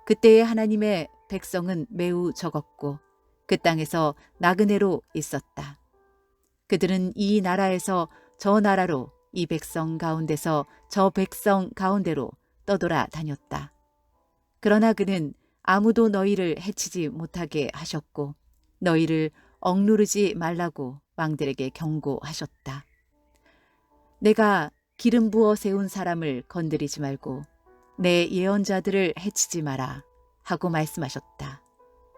그때의 하나님의 백성은 매우 적었고 그 땅에서 나그네로 있었다. 그들은 이 나라에서 저 나라로, 이 백성 가운데서 저 백성 가운데로 떠돌아 다녔다. 그러나 그는 아무도 너희를 해치지 못하게 하셨고 너희를 억누르지 말라고 왕들에게 경고하셨다. 내가 기름 부어 세운 사람을 건드리지 말고 내 예언자들을 해치지 마라 하고 말씀하셨다.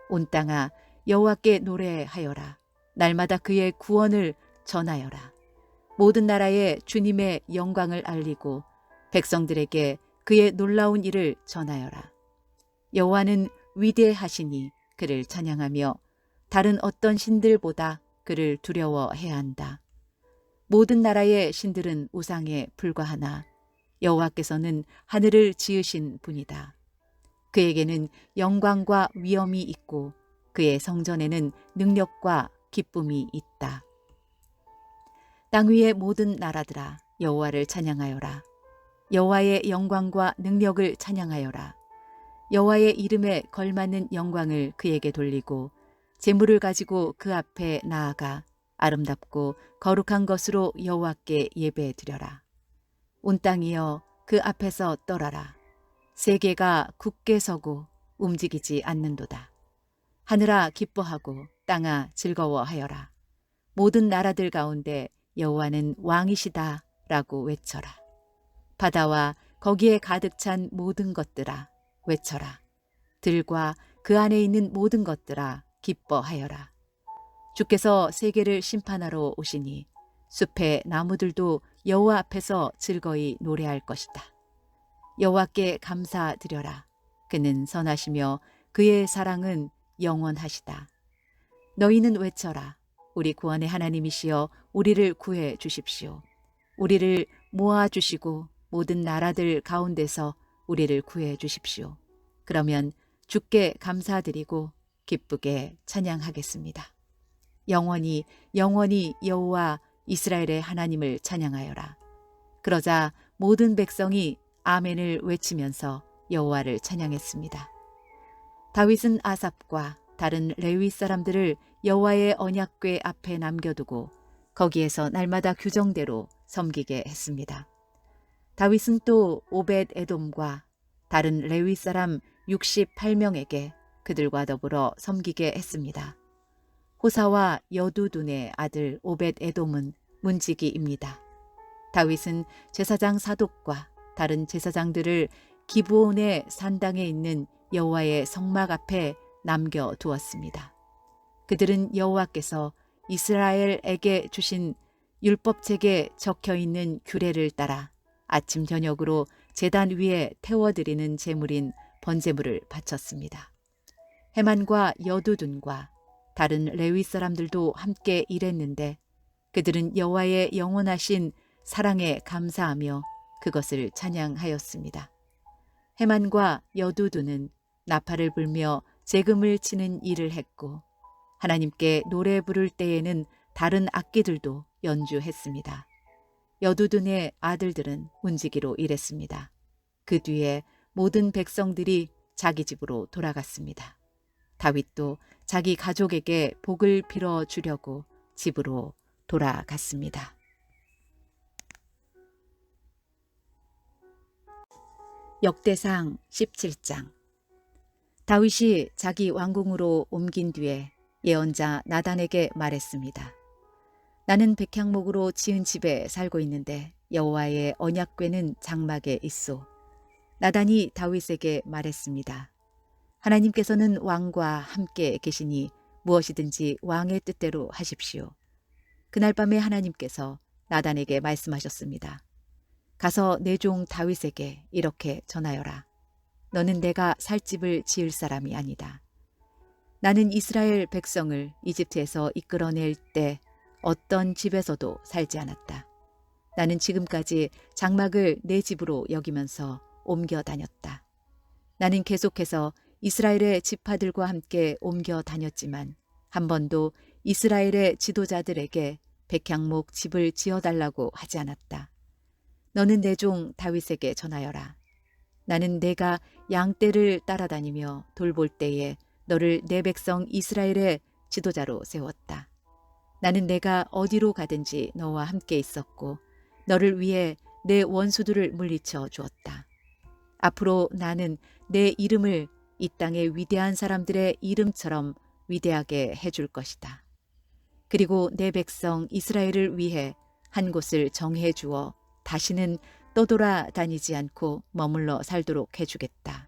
온 땅아 여호와께 노래하여라. 날마다 그의 구원을 전하여라. 모든 나라에 주님의 영광을 알리고 백성들에게 그의 놀라운 일을 전하여라. 여호와는 위대하시니 그를 찬양하며 다른 어떤 신들보다 그를 두려워해야 한다. 모든 나라의 신들은 우상에 불과하나 여호와께서는 하늘을 지으신 분이다. 그에게는 영광과 위엄이 있고 그의 성전에는 능력과 기쁨이 있다. 땅 위의 모든 나라들아 여호와를 찬양하여라. 여호와의 영광과 능력을 찬양하여라. 여호와의 이름에 걸맞는 영광을 그에게 돌리고 제물을 가지고 그 앞에 나아가 아름답고 거룩한 것으로 여호와께 예배드려라. 온 땅이여 그 앞에서 떨어라. 세계가 굳게 서고 움직이지 않는도다. 하늘아 기뻐하고 땅아 즐거워하여라. 모든 나라들 가운데 여호와는 왕이시다 라고 외쳐라. 바다와 거기에 가득 찬 모든 것들아 외쳐라. 들과 그 안에 있는 모든 것들아 기뻐하여라. 주께서 세계를 심판하러 오시니 숲의 나무들도 여호와 앞에서 즐거이 노래할 것이다. 여호와께 감사드려라. 그는 선하시며 그의 사랑은 영원하시다. 너희는 외쳐라. 우리 구원의 하나님이시여 우리를 구해 주십시오. 우리를 모아주시고 모든 나라들 가운데서 우리를 구해 주십시오. 그러면 주께 감사드리고 기쁘게 찬양하겠습니다. 영원히 영원히 여호와 이스라엘의 하나님을 찬양하여라. 그러자 모든 백성이 아멘을 외치면서 여호와를 찬양했습니다. 다윗은 아삽과 다른 레위 사람들을 여호와의 언약궤 앞에 남겨두고 거기에서 날마다 규정대로 섬기게 했습니다. 다윗은 또 오벳 에돔과 다른 레위 사람 68명에게 그들과 더불어 섬기게 했습니다. 호사와 여두둔의 아들 오벳 에돔은 문지기입니다. 다윗은 제사장 사독과 다른 제사장들을 기브온의 산당에 있는 여호와의 성막 앞에 남겨두었습니다. 그들은 여호와께서 이스라엘에게 주신 율법책에 적혀있는 규례를 따라 아침 저녁으로 제단 위에 태워드리는 제물인 번제물을 바쳤습니다. 헤만과 여두둔과 다른 레위 사람들도 함께 일했는데 그들은 여호와의 영원하신 사랑에 감사하며 그것을 찬양하였습니다. 헤만과 여두둔은 나팔을 불며 재금을 치는 일을 했고 하나님께 노래 부를 때에는 다른 악기들도 연주했습니다. 여두둔의 아들들은 문지기로 일했습니다. 그 뒤에 모든 백성들이 자기 집으로 돌아갔습니다. 다윗도 자기 가족에게 복을 빌어 주려고 집으로 돌아갔습니다. 역대상 17장. 다윗이 자기 왕궁으로 옮긴 뒤에 예언자 나단에게 말했습니다. 나는 백향목으로 지은 집에 살고 있는데 여호와의 언약궤는 장막에 있소. 나단이 다윗에게 말했습니다. 하나님께서는 왕과 함께 계시니 무엇이든지 왕의 뜻대로 하십시오. 그날 밤에 하나님께서 나단에게 말씀하셨습니다. 가서 내 종 다윗에게 이렇게 전하여라. 너는 내가 살 집을 지을 사람이 아니다. 나는 이스라엘 백성을 이집트에서 이끌어낼 때 어떤 집에서도 살지 않았다. 나는 지금까지 장막을 내 집으로 여기면서 옮겨 다녔다. 나는 계속해서 이스라엘의 지파들과 함께 옮겨 다녔지만 한 번도 이스라엘의 지도자들에게 백향목 집을 지어달라고 하지 않았다. 너는 내 종 다윗에게 전하여라. 나는 내가 양떼를 따라다니며 돌볼 때에 너를 내 백성 이스라엘의 지도자로 세웠다. 나는 내가 어디로 가든지 너와 함께 있었고 너를 위해 내 원수들을 물리쳐 주었다. 앞으로 나는 내 이름을 이 땅의 위대한 사람들의 이름처럼 위대하게 해줄 것이다. 그리고 내 백성 이스라엘을 위해 한 곳을 정해 주어 다시는 떠돌아다니지 않고 머물러 살도록 해주겠다.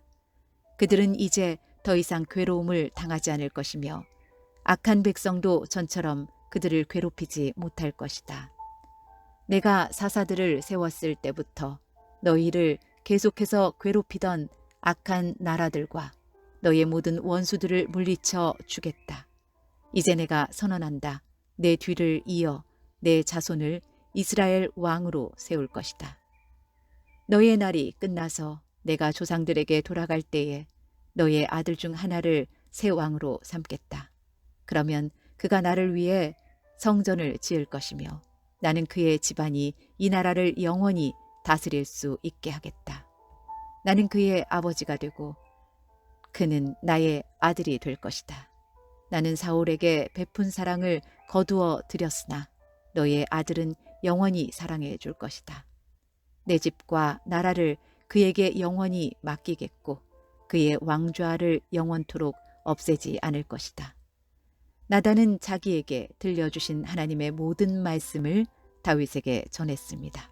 그들은 이제 더 이상 괴로움을 당하지 않을 것이며 악한 백성도 전처럼 그들을 괴롭히지 못할 것이다. 내가 사사들을 세웠을 때부터 너희를 계속해서 괴롭히던 악한 나라들과 너의 모든 원수들을 물리쳐 주겠다. 이제 내가 선언한다. 내 뒤를 이어 내 자손을 이스라엘 왕으로 세울 것이다. 너의 날이 끝나서 내가 조상들에게 돌아갈 때에 너의 아들 중 하나를 새 왕으로 삼겠다. 그러면 그가 나를 위해 성전을 지을 것이며 나는 그의 집안이 이 나라를 영원히 다스릴 수 있게 하겠다. 나는 그의 아버지가 되고 그는 나의 아들이 될 것이다. 나는 사울에게 베푼 사랑을 거두어 드렸으나 너의 아들은 영원히 사랑해 줄 것이다. 내 집과 나라를 그에게 영원히 맡기겠고 그의 왕좌를 영원토록 없애지 않을 것이다. 나단은 자기에게 들려주신 하나님의 모든 말씀을 다윗에게 전했습니다.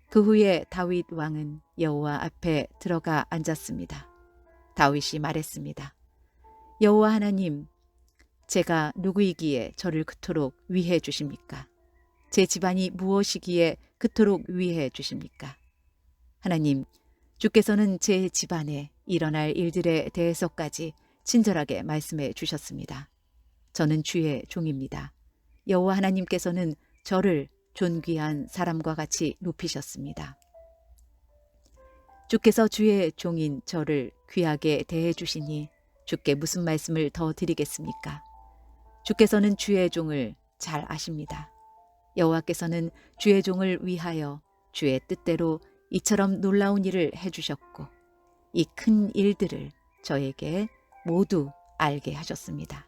그 후에 다윗 왕은 여호와 앞에 들어가 앉았습니다. 다윗이 말했습니다. 여호와 하나님, 제가 누구이기에 저를 그토록 위해 주십니까? 제 집안이 무엇이기에 그토록 위해 주십니까? 하나님, 주께서는 제 집안에 일어날 일들에 대해서까지 친절하게 말씀해 주셨습니다. 저는 주의 종입니다. 여호와 하나님께서는 저를 존귀한 사람과 같이 높이셨습니다. 주께서 주의 종인 저를 귀하게 대해 주시니 주께 무슨 말씀을 더 드리겠습니까? 주께서는 주의 종을 잘 아십니다. 여호와께서는 주의 종을 위하여 주의 뜻대로 이처럼 놀라운 일을 해주셨고 이 큰 일들을 저에게 모두 알게 하셨습니다.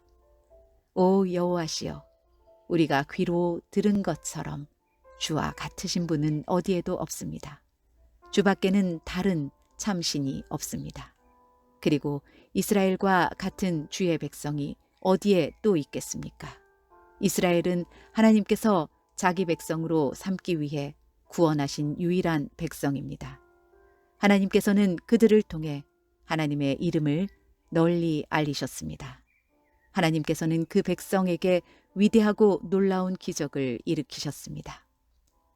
오 여호와시여, 우리가 귀로 들은 것처럼 주와 같으신 분은 어디에도 없습니다. 주밖에는 다른 참신이 없습니다. 그리고 이스라엘과 같은 주의 백성이 어디에 또 있겠습니까? 이스라엘은 하나님께서 자기 백성으로 삼기 위해 구원하신 유일한 백성입니다. 하나님께서는 그들을 통해 하나님의 이름을 널리 알리셨습니다. 하나님께서는 그 백성에게 위대하고 놀라운 기적을 일으키셨습니다.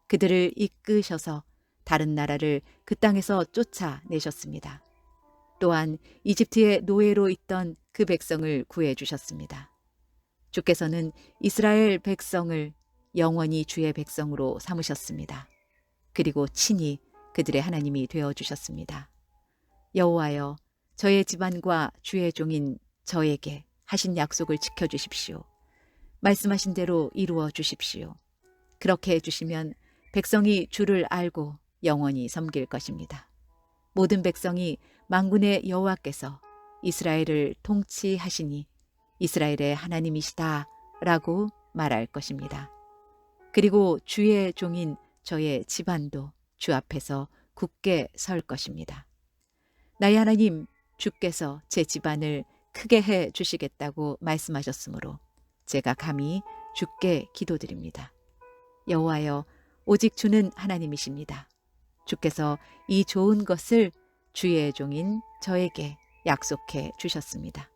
그들을 이끄셔서 다른 나라를 그 땅에서 쫓아내셨습니다. 또한 이집트의 노예로 있던 그 백성을 구해 주셨습니다. 주께서는 이스라엘 백성을 영원히 주의 백성으로 삼으셨습니다. 그리고 친히 그들의 하나님이 되어 주셨습니다. 여호와여, 저의 집안과 주의 종인 저에게 하신 약속을 지켜주십시오. 말씀하신 대로 이루어 주십시오. 그렇게 해주시면 백성이 주를 알고 영원히 섬길 것입니다. 모든 백성이 만군의 여호와께서 이스라엘을 통치하시니 이스라엘의 하나님이시다 라고 말할 것입니다. 그리고 주의 종인 저의 집안도 주 앞에서 굳게 설 것입니다. 나의 하나님 주께서 제 집안을 크게 해 주시겠다고 말씀하셨으므로 제가 감히 주께 기도드립니다. 여호와여, 오직 주는 하나님이십니다. 주께서 이 좋은 것을 주의 종인 저에게 약속해 주셨습니다.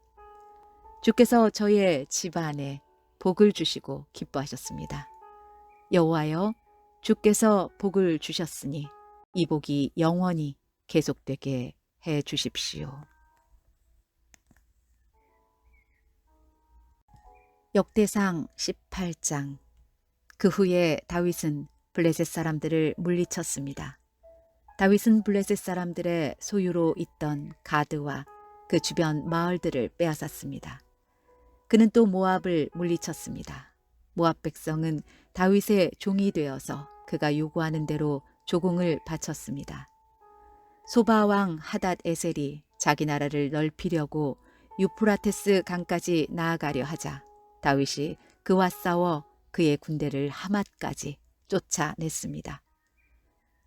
주께서 저의 집안에 복을 주시고 기뻐하셨습니다. 여호와여, 주께서 복을 주셨으니 이 복이 영원히 계속되게 해 주십시오. 역대상 18장. 그 후에 다윗은 블레셋 사람들을 물리쳤습니다. 다윗은 블레셋 사람들의 소유로 있던 가드와 그 주변 마을들을 빼앗았습니다. 그는 또 모압을 물리쳤습니다. 모압 백성은 다윗의 종이 되어서 그가 요구하는 대로 조공을 바쳤습니다. 소바 왕 하닷 에셀이 자기 나라를 넓히려고 유프라테스 강까지 나아가려 하자 다윗이 그와 싸워 그의 군대를 하맛까지 쫓아냈습니다.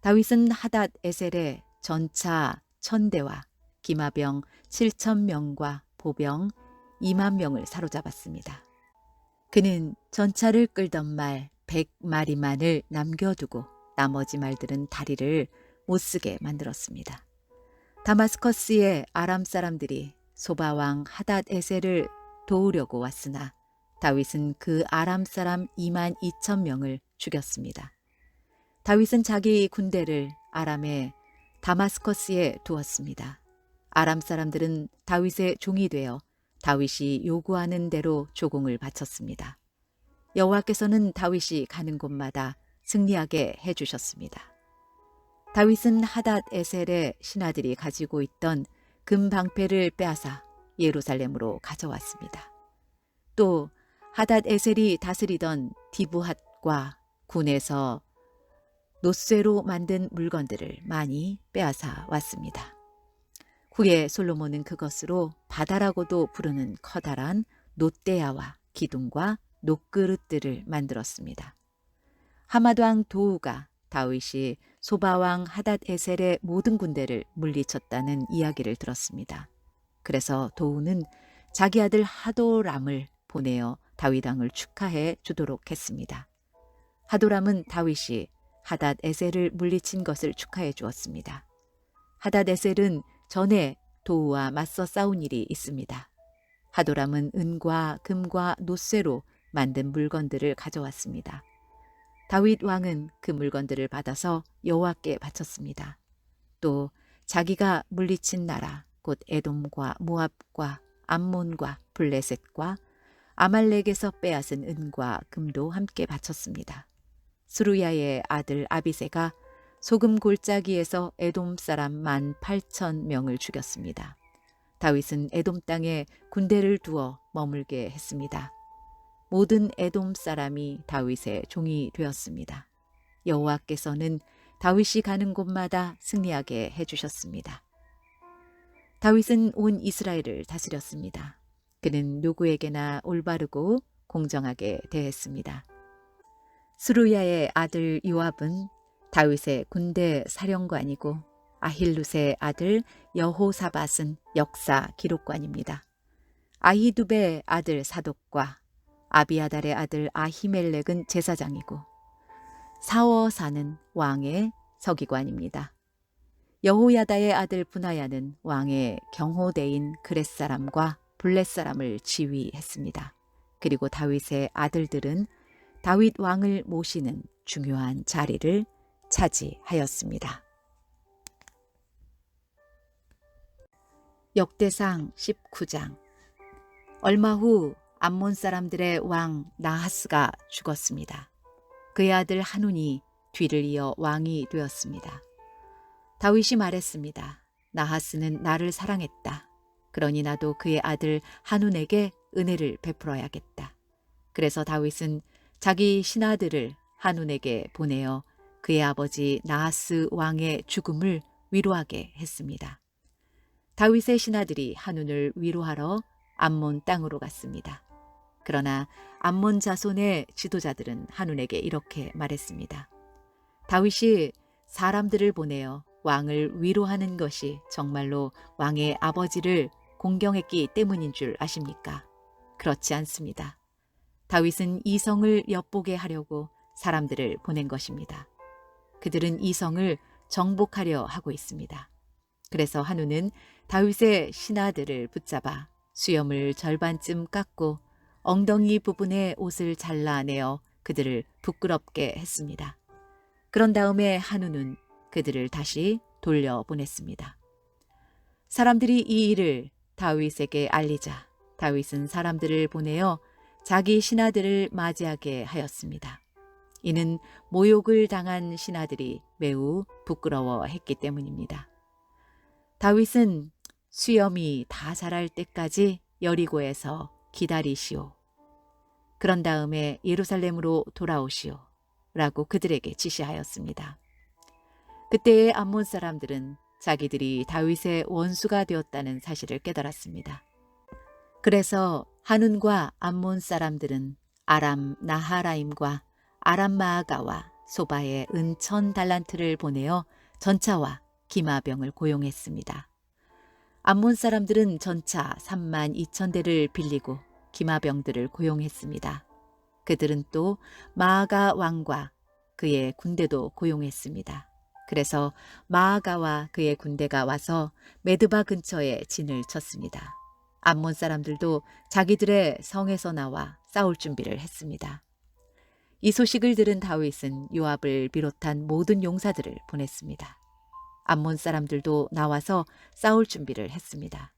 다윗은 하닷 에셀의 전차 1000대와 기마병 7000명과 보병 20000명을 사로잡았습니다. 그는 전차를 끌던 말 100마리만을 남겨두고 나머지 말들은 다리를 못쓰게 만들었습니다. 다마스커스의 아람 사람들이 소바왕 하닷 에셀을 도우려고 왔으나 다윗은 그 아람 사람 22,000명을 죽였습니다. 다윗은 자기 군대를 아람의 다마스커스에 두었습니다. 아람 사람들은 다윗의 종이 되어 다윗이 요구하는 대로 조공을 바쳤습니다. 여호와께서는 다윗이 가는 곳마다 승리하게 해주셨습니다. 다윗은 하닷 에셀의 신하들이 가지고 있던 금방패를 빼앗아 예루살렘으로 가져왔습니다. 또 하닷 에셀이 다스리던 디브핫과 군에서 노쇠로 만든 물건들을 많이 빼앗아 왔습니다. 후에 솔로몬은 그것으로 바다라고도 부르는 커다란 놋대야와 기둥과 놋그릇들을 만들었습니다. 하맛왕 도우가 다윗이 소바왕 하닷 에셀의 모든 군대를 물리쳤다는 이야기를 들었습니다. 그래서 도우는 자기 아들 하도람을 보내어 다윗 왕을 축하해 주도록 했습니다. 하도람은 다윗이 하닷 에셀을 물리친 것을 축하해 주었습니다. 하닷 에셀은 전에 도우와 맞서 싸운 일이 있습니다. 하도람은 은과 금과 놋쇠로 만든 물건들을 가져왔습니다. 다윗 왕은 그 물건들을 받아서 여호와께 바쳤습니다. 또 자기가 물리친 나라 곧 에돔과 모압과 암몬과 블레셋과 아말렉에서 빼앗은 은과 금도 함께 바쳤습니다. 스루야의 아들 아비새가 소금 골짜기에서 에돔 사람 18,000명을 죽였습니다. 다윗은 에돔 땅에 군대를 두어 머물게 했습니다. 모든 에돔 사람이 다윗의 종이 되었습니다. 여호와께서는 다윗이 가는 곳마다 승리하게 해주셨습니다. 다윗은 온 이스라엘을 다스렸습니다. 그는 누구에게나 올바르고 공정하게 대했습니다. 스루야의 아들 요압은 다윗의 군대 사령관이고 아힐룻의 아들 여호사밧은 역사 기록관입니다. 아히두베의 아들 사독과 아비아달의 아들 아히멜렉은 제사장이고 사워사는 왕의 서기관입니다. 여호야다의 아들 분하야는 왕의 경호대인 그렛 사람과 블렛 사람을 지휘했습니다. 그리고 다윗의 아들들은 다윗 왕을 모시는 중요한 자리를 차지하였습니다. 역대상 19장. 얼마 후 암몬 사람들의 왕 나하스가 죽었습니다. 그의 아들 한운이 뒤를 이어 왕이 되었습니다. 다윗이 말했습니다. 나하스는 나를 사랑했다. 그러니 나도 그의 아들 한운에게 은혜를 베풀어야겠다. 그래서 다윗은 자기 신하들을 한운에게 보내어 그의 아버지 나하스 왕의 죽음을 위로하게 했습니다. 다윗의 신하들이 한운을 위로하러 암몬 땅으로 갔습니다. 그러나 암몬 자손의 지도자들은 한운에게 이렇게 말했습니다. 다윗이 사람들을 보내어 왕을 위로하는 것이 정말로 왕의 아버지를 공경했기 때문인 줄 아십니까? 그렇지 않습니다. 다윗은 이성을 엿보게 하려고 사람들을 보낸 것입니다. 그들은 이성을 정복하려 하고 있습니다. 그래서 한우는 다윗의 신하들을 붙잡아 수염을 절반쯤 깎고 엉덩이 부분의 옷을 잘라내어 그들을 부끄럽게 했습니다. 그런 다음에 한우는 그들을 다시 돌려보냈습니다. 사람들이 이 일을 다윗에게 알리자 다윗은 사람들을 보내어 자기 신하들을 맞이하게 하였습니다. 이는 모욕을 당한 신하들이 매우 부끄러워했기 때문입니다. 다윗은 수염이 다 자랄 때까지 여리고에서 기다리시오. 그런 다음에 예루살렘으로 돌아오시오. 라고 그들에게 지시하였습니다. 그때의 암몬 사람들은 자기들이 다윗의 원수가 되었다는 사실을 깨달았습니다. 그래서 한운과 암몬 사람들은 아람 나하라임과 아람 마아가와 소바에 은 1000달란트를 보내어 전차와 기마병을 고용했습니다. 암몬 사람들은 전차 32,000대를 빌리고 기마병들을 고용했습니다. 그들은 또 마아가 왕과 그의 군대도 고용했습니다. 그래서 마아가와 그의 군대가 와서 메드바 근처에 진을 쳤습니다. 암몬 사람들도 자기들의 성에서 나와 싸울 준비를 했습니다. 이 소식을 들은 다윗은 요압을 비롯한 모든 용사들을 보냈습니다. 암몬 사람들도 나와서 싸울 준비를 했습니다.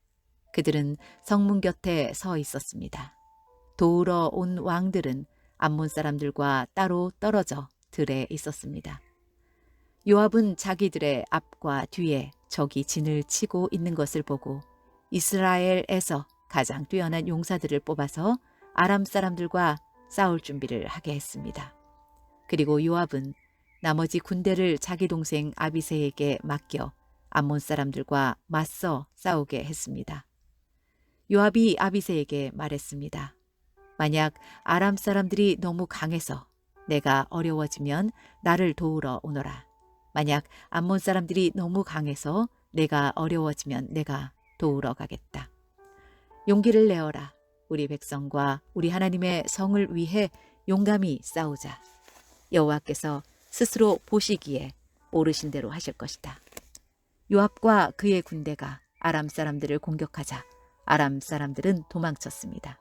그들은 성문 곁에 서 있었습니다. 도우러 온 왕들은 암몬 사람들과 따로 떨어져 들에 있었습니다. 요압은 자기들의 앞과 뒤에 적이 진을 치고 있는 것을 보고 이스라엘에서 가장 뛰어난 용사들을 뽑아서 아람 사람들과 싸울 준비를 하게 했습니다. 그리고 요압은 나머지 군대를 자기 동생 아비새에게 맡겨 암몬 사람들과 맞서 싸우게 했습니다. 요압이 아비새에게 말했습니다. 만약 아람 사람들이 너무 강해서 내가 어려워지면 나를 도우러 오너라. 만약 암몬 사람들이 너무 강해서 내가 어려워지면 내가 도우러 가겠다. 용기를 내어라. 우리 백성과 우리 하나님의 성을 위해 용감히 싸우자. 여호와께서 스스로 보시기에 오르신 대로 하실 것이다. 요압과 그의 군대가 아람 사람들을 공격하자 아람 사람들은 도망쳤습니다.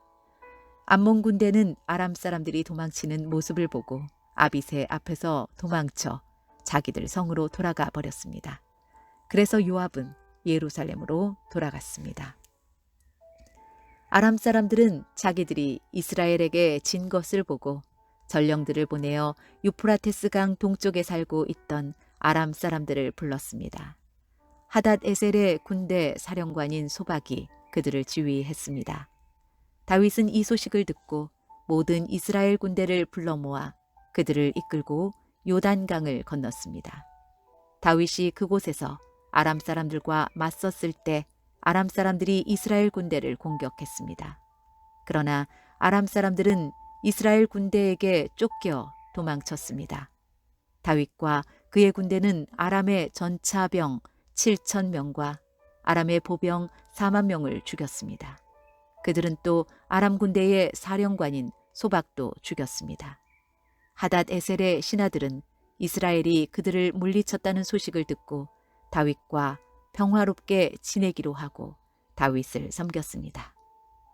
암몬 군대는 아람 사람들이 도망치는 모습을 보고 아비새 앞에서 도망쳐 자기들 성으로 돌아가 버렸습니다. 그래서 요압은 예루살렘으로 돌아갔습니다. 아람 사람들은 자기들이 이스라엘에게 진 것을 보고 전령들을 보내어 유프라테스 강 동쪽에 살고 있던 아람 사람들을 불렀습니다. 하닷 에셀의 군대 사령관인 소박이 그들을 지휘했습니다. 다윗은 이 소식을 듣고 모든 이스라엘 군대를 불러 모아 그들을 이끌고 요단강을 건넜습니다. 다윗이 그곳에서 아람 사람들과 맞섰을 때 아람 사람들이 이스라엘 군대를 공격했습니다. 그러나 아람 사람들은 이스라엘 군대에게 쫓겨 도망쳤습니다. 다윗과 그의 군대는 아람의 전차병 7,000명과 아람의 보병 4만 명을 죽였습니다. 그들은 또 아람 군대의 사령관인 소박도 죽였습니다. 하닷 에셀의 신하들은 이스라엘이 그들을 물리쳤다는 소식을 듣고 다윗과 평화롭게 지내기로 하고 다윗을 섬겼습니다.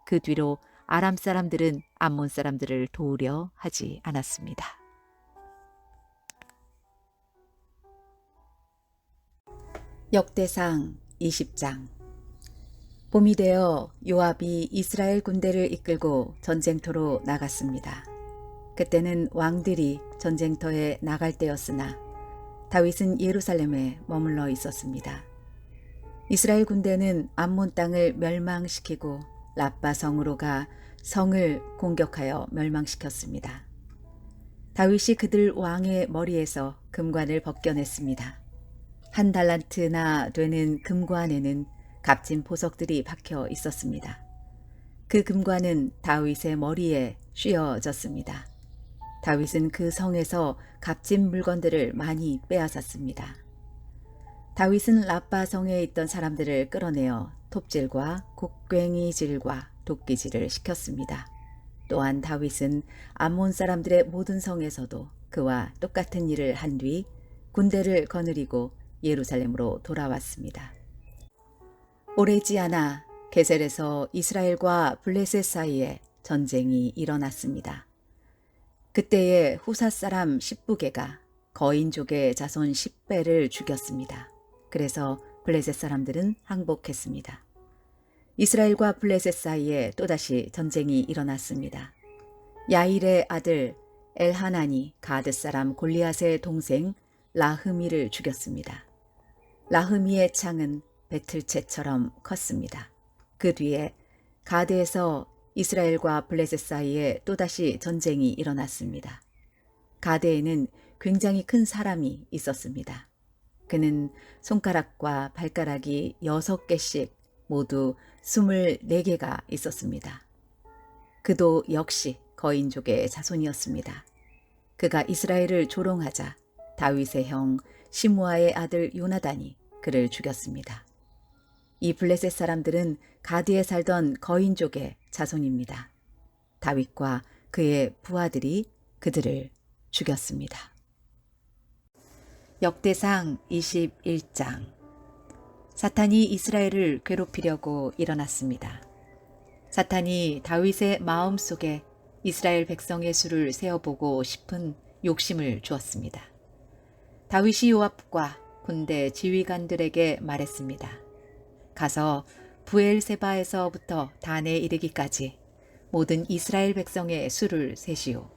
그 뒤로 아람 사람들은 암몬 사람들을 도우려 하지 않았습니다. 역대상 20장. 봄이 되어 요압이 이스라엘 군대를 이끌고 전쟁터로 나갔습니다. 그때는 왕들이 전쟁터에 나갈 때였으나 다윗은 예루살렘에 머물러 있었습니다. 이스라엘 군대는 암몬 땅을 멸망시키고 라빠 성으로 가 성을 공격하여 멸망시켰습니다. 다윗이 그들 왕의 머리에서 금관을 벗겨냈습니다. 1달란트나 되는 금관에는 값진 보석들이 박혀 있었습니다. 그 금관은 다윗의 머리에 씌어졌습니다. 다윗은 그 성에서 값진 물건들을 많이 빼앗았습니다. 다윗은 라빠 성에 있던 사람들을 끌어내어 톱질과 곡괭이질과 도끼질을 시켰습니다. 또한 다윗은 암몬 사람들의 모든 성에서도 그와 똑같은 일을 한 뒤 군대를 거느리고 예루살렘으로 돌아왔습니다. 오래지 않아 게셀에서 이스라엘과 블레셋 사이에 전쟁이 일어났습니다. 그때에 후사 사람 십부게가 거인족의 자손 10배를 죽였습니다. 그래서 블레셋 사람들은 항복했습니다. 이스라엘과 블레셋 사이에 또다시 전쟁이 일어났습니다. 야일의 아들 엘하난이 가드 사람 골리앗의 동생 라흐미를 죽였습니다. 라흐미의 창은 배틀채처럼 컸습니다. 그 뒤에 가드에서 이스라엘과 블레셋 사이에 또다시 전쟁이 일어났습니다. 가드에는 굉장히 큰 사람이 있었습니다. 그는 손가락과 발가락이 6개씩 모두 24개가 있었습니다. 그도 역시 거인족의 자손이었습니다. 그가 이스라엘을 조롱하자 다윗의 형 시므아의 아들 요나단이 그를 죽였습니다. 이 블레셋 사람들은 가드에 살던 거인족의 자손입니다. 다윗과 그의 부하들이 그들을 죽였습니다. 역대상 21장. 사탄이 이스라엘을 괴롭히려고 일어났습니다. 사탄이 다윗의 마음속에 이스라엘 백성의 수를 세어보고 싶은 욕심을 주었습니다. 다윗이 요압과 군대 지휘관들에게 말했습니다. 가서 부엘세바에서부터 단에 이르기까지 모든 이스라엘 백성의 수를 세시오.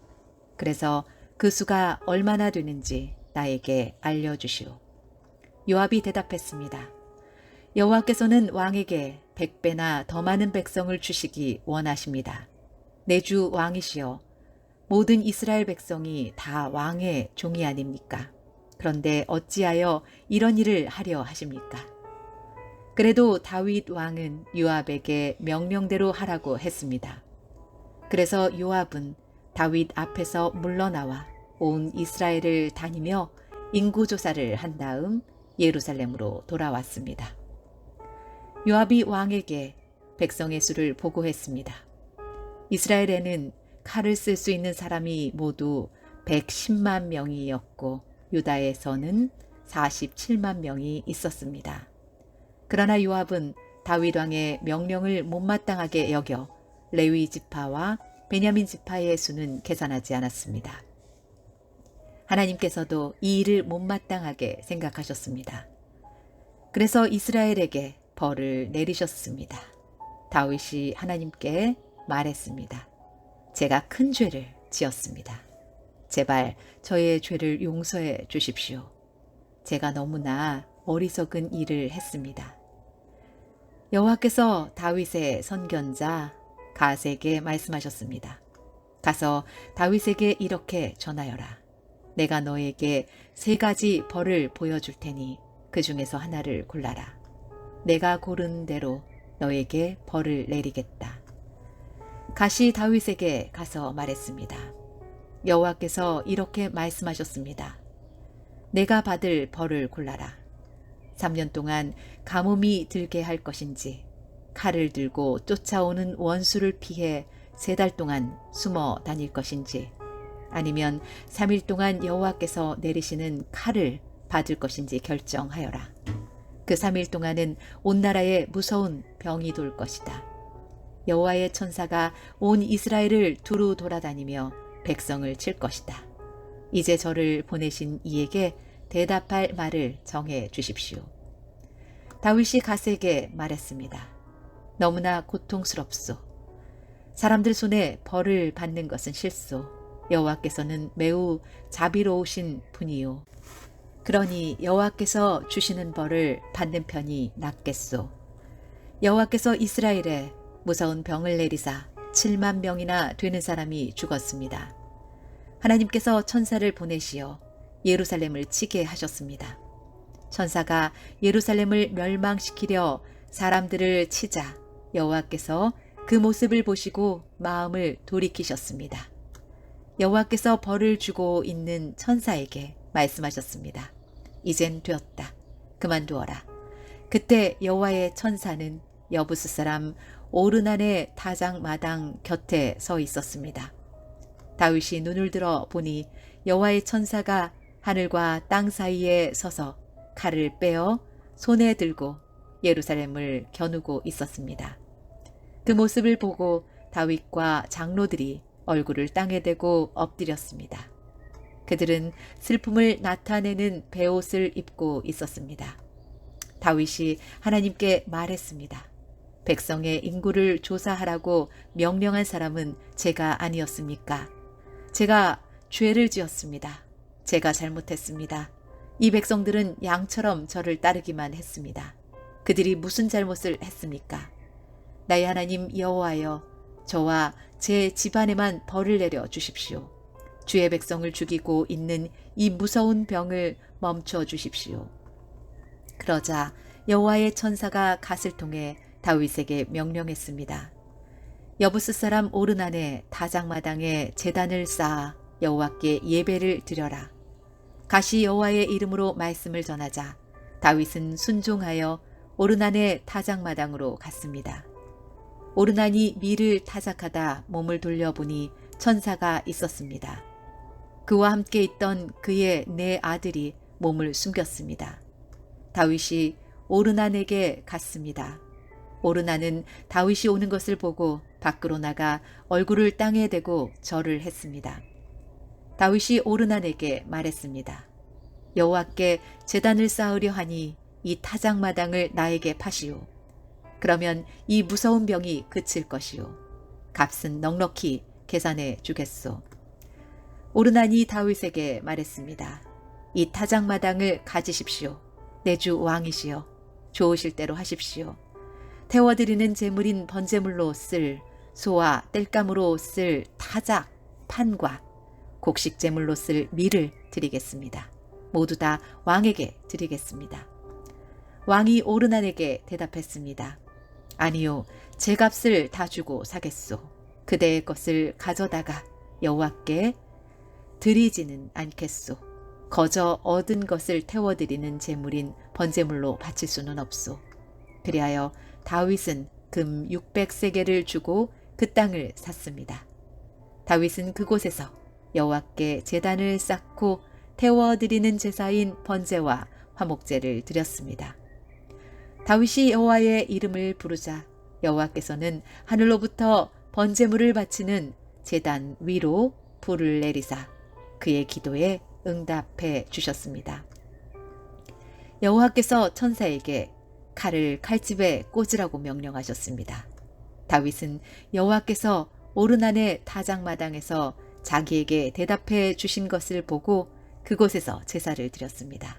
그래서 그 수가 얼마나 되는지 나에게 알려주시오. 요압이 대답했습니다. 여호와께서는 왕에게 100배나 더 많은 백성을 주시기 원하십니다. 내 주 왕이시여, 모든 이스라엘 백성이 다 왕의 종이 아닙니까? 그런데 어찌하여 이런 일을 하려 하십니까? 그래도 다윗 왕은 요압에게 명령대로 하라고 했습니다. 그래서 요압은 다윗 앞에서 물러나와 온 이스라엘을 다니며 인구조사를 한 다음 예루살렘으로 돌아왔습니다. 요압이 왕에게 백성의 수를 보고했습니다. 이스라엘에는 칼을 쓸 수 있는 사람이 모두 110만 명이었고 유다에서는 47만 명이 있었습니다. 그러나 요압은 다윗 왕의 명령을 못마땅하게 여겨 레위 지파와 베냐민 지파의 수는 계산하지 않았습니다. 하나님께서도 이 일을 못마땅하게 생각하셨습니다. 그래서 이스라엘에게 벌을 내리셨습니다. 다윗이 하나님께 말했습니다. 제가 큰 죄를 지었습니다. 제발 저의 죄를 용서해 주십시오. 제가 너무나 어리석은 일을 했습니다. 여호와께서 다윗의 선견자 갓에게 말씀하셨습니다. 가서 다윗에게 이렇게 전하여라. 내가 너에게 3가지 벌을 보여줄 테니 그 중에서 하나를 골라라. 내가 고른 대로 너에게 벌을 내리겠다. 갓이 다윗에게 가서 말했습니다. 여호와께서 이렇게 말씀하셨습니다. 내가 받을 벌을 골라라. 3년 동안 가뭄이 들게 할 것인지, 칼을 들고 쫓아오는 원수를 피해 3달 동안 숨어 다닐 것인지, 아니면 3일 동안 여호와께서 내리시는 칼을 받을 것인지 결정하여라. 그 3일 동안은 온 나라에 무서운 병이 돌 것이다. 여호와의 천사가 온 이스라엘을 두루 돌아다니며 백성을 칠 것이다. 이제 저를 보내신 이에게 대답할 말을 정해 주십시오. 다윗이 갓에게 말했습니다. 너무나 고통스럽소. 사람들 손에 벌을 받는 것은 싫소. 여호와께서는 매우 자비로우신 분이요. 그러니 여호와께서 주시는 벌을 받는 편이 낫겠소. 여호와께서 이스라엘에 무서운 병을 내리사 7만 명이나 되는 사람이 죽었습니다. 하나님께서 천사를 보내시어 예루살렘을 치게 하셨습니다. 천사가 예루살렘을 멸망시키려 사람들을 치자 여호와께서 그 모습을 보시고 마음을 돌이키셨습니다. 여호와께서 벌을 주고 있는 천사에게 말씀하셨습니다. 이젠 되었다. 그만두어라. 그때 여호와의 천사는 여부스 사람 오르난의 타작마당 곁에 서 있었습니다. 다윗이 눈을 들어 보니 여호와의 천사가 하늘과 땅 사이에 서서 칼을 빼어 손에 들고 예루살렘을 겨누고 있었습니다. 그 모습을 보고 다윗과 장로들이 얼굴을 땅에 대고 엎드렸습니다. 그들은 슬픔을 나타내는 베옷을 입고 있었습니다. 다윗이 하나님께 말했습니다. 백성의 인구를 조사하라고 명령한 사람은 제가 아니었습니까? 제가 죄를 지었습니다. 제가 잘못했습니다. 이 백성들은 양처럼 저를 따르기만 했습니다. 그들이 무슨 잘못을 했습니까? 나의 하나님 여호와여, 저와 제 집안에만 벌을 내려 주십시오. 주의 백성을 죽이고 있는 이 무서운 병을 멈춰 주십시오. 그러자 여호와의 천사가 갓을 통해 다윗에게 명령했습니다. 여부스 사람 오르난의 타작마당에 제단을 쌓아 여호와께 예배를 드려라. 갓이 여호와의 이름으로 말씀을 전하자 다윗은 순종하여 오르난의 타작마당으로 갔습니다. 오르난이 밀을 타작하다 몸을 돌려보니 천사가 있었습니다. 그와 함께 있던 그의 네 아들이 몸을 숨겼습니다. 다윗이 오르난에게 갔습니다. 오르난은 다윗이 오는 것을 보고 밖으로 나가 얼굴을 땅에 대고 절을 했습니다. 다윗이 오르난에게 말했습니다. 여호와께 제단을 쌓으려 하니 이 타작마당을 나에게 파시오. 그러면 이 무서운 병이 그칠 것이오. 값은 넉넉히 계산해 주겠소. 오르난이 다윗에게 말했습니다. 이 타작마당을 가지십시오. 내 주 왕이시여. 좋으실 대로 하십시오. 태워드리는 제물인 번제물로 쓸 소와 땔감으로 쓸 타작, 판과 곡식 제물로 쓸 밀을 드리겠습니다. 모두 다 왕에게 드리겠습니다. 왕이 오르난에게 대답했습니다. 아니요, 제 값을 다 주고 사겠소. 그대의 것을 가져다가 여호와께 드리지는 않겠소. 거저 얻은 것을 태워드리는 제물인 번제물로 바칠 수는 없소. 그리하여 다윗은 금 600세겔을 주고 그 땅을 샀습니다. 다윗은 그곳에서 여호와께 제단을 쌓고 태워드리는 제사인 번제와 화목제를 드렸습니다. 다윗이 여호와의 이름을 부르자 여호와께서는 하늘로부터 번제물을 바치는 제단 위로 불을 내리사 그의 기도에 응답해 주셨습니다. 여호와께서 천사에게 칼을 칼집에 꽂으라고 명령하셨습니다. 다윗은 여호와께서 오르난의 타작마당에서 자기에게 대답해 주신 것을 보고 그곳에서 제사를 드렸습니다.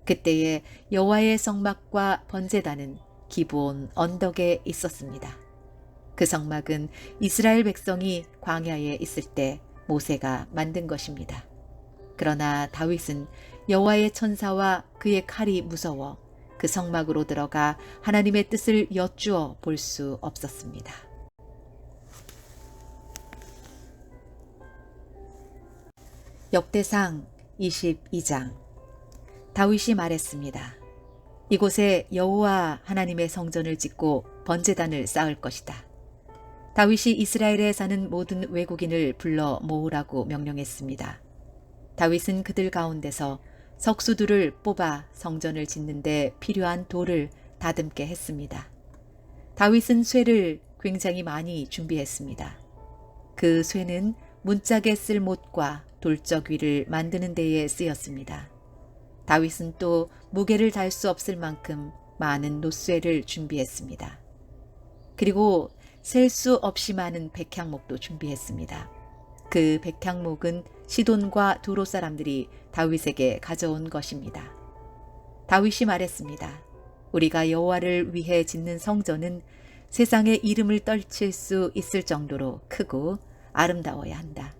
그때에 여호와의 성막과 번제단은 기브온 언덕에 있었습니다. 그 성막은 이스라엘 백성이 광야에 있을 때 모세가 만든 것입니다. 그러나 다윗은 여호와의 천사와 그의 칼이 무서워 그 성막으로 들어가 하나님의 뜻을 여쭈어 볼 수 없었습니다. 역대상 22장. 다윗이 말했습니다. 이곳에 여호와 하나님의 성전을 짓고 번제단을 쌓을 것이다. 다윗이 이스라엘에 사는 모든 외국인을 불러 모으라고 명령했습니다. 다윗은 그들 가운데서 석수들을 뽑아 성전을 짓는데 필요한 돌을 다듬게 했습니다. 다윗은 쇠를 굉장히 많이 준비했습니다. 그 쇠는 문짝에 쓸 못과 돌적위를 만드는 데에 쓰였습니다. 다윗은 또 무게를 달 수 없을 만큼 많은 노쇠를 준비했습니다. 그리고 셀 수 없이 많은 백향목도 준비했습니다. 그 백향목은 시돈과 두로 사람들이 다윗에게 가져온 것입니다. 다윗이 말했습니다. 우리가 여호와를 위해 짓는 성전은 세상에 이름을 떨칠 수 있을 정도로 크고 아름다워야 한다.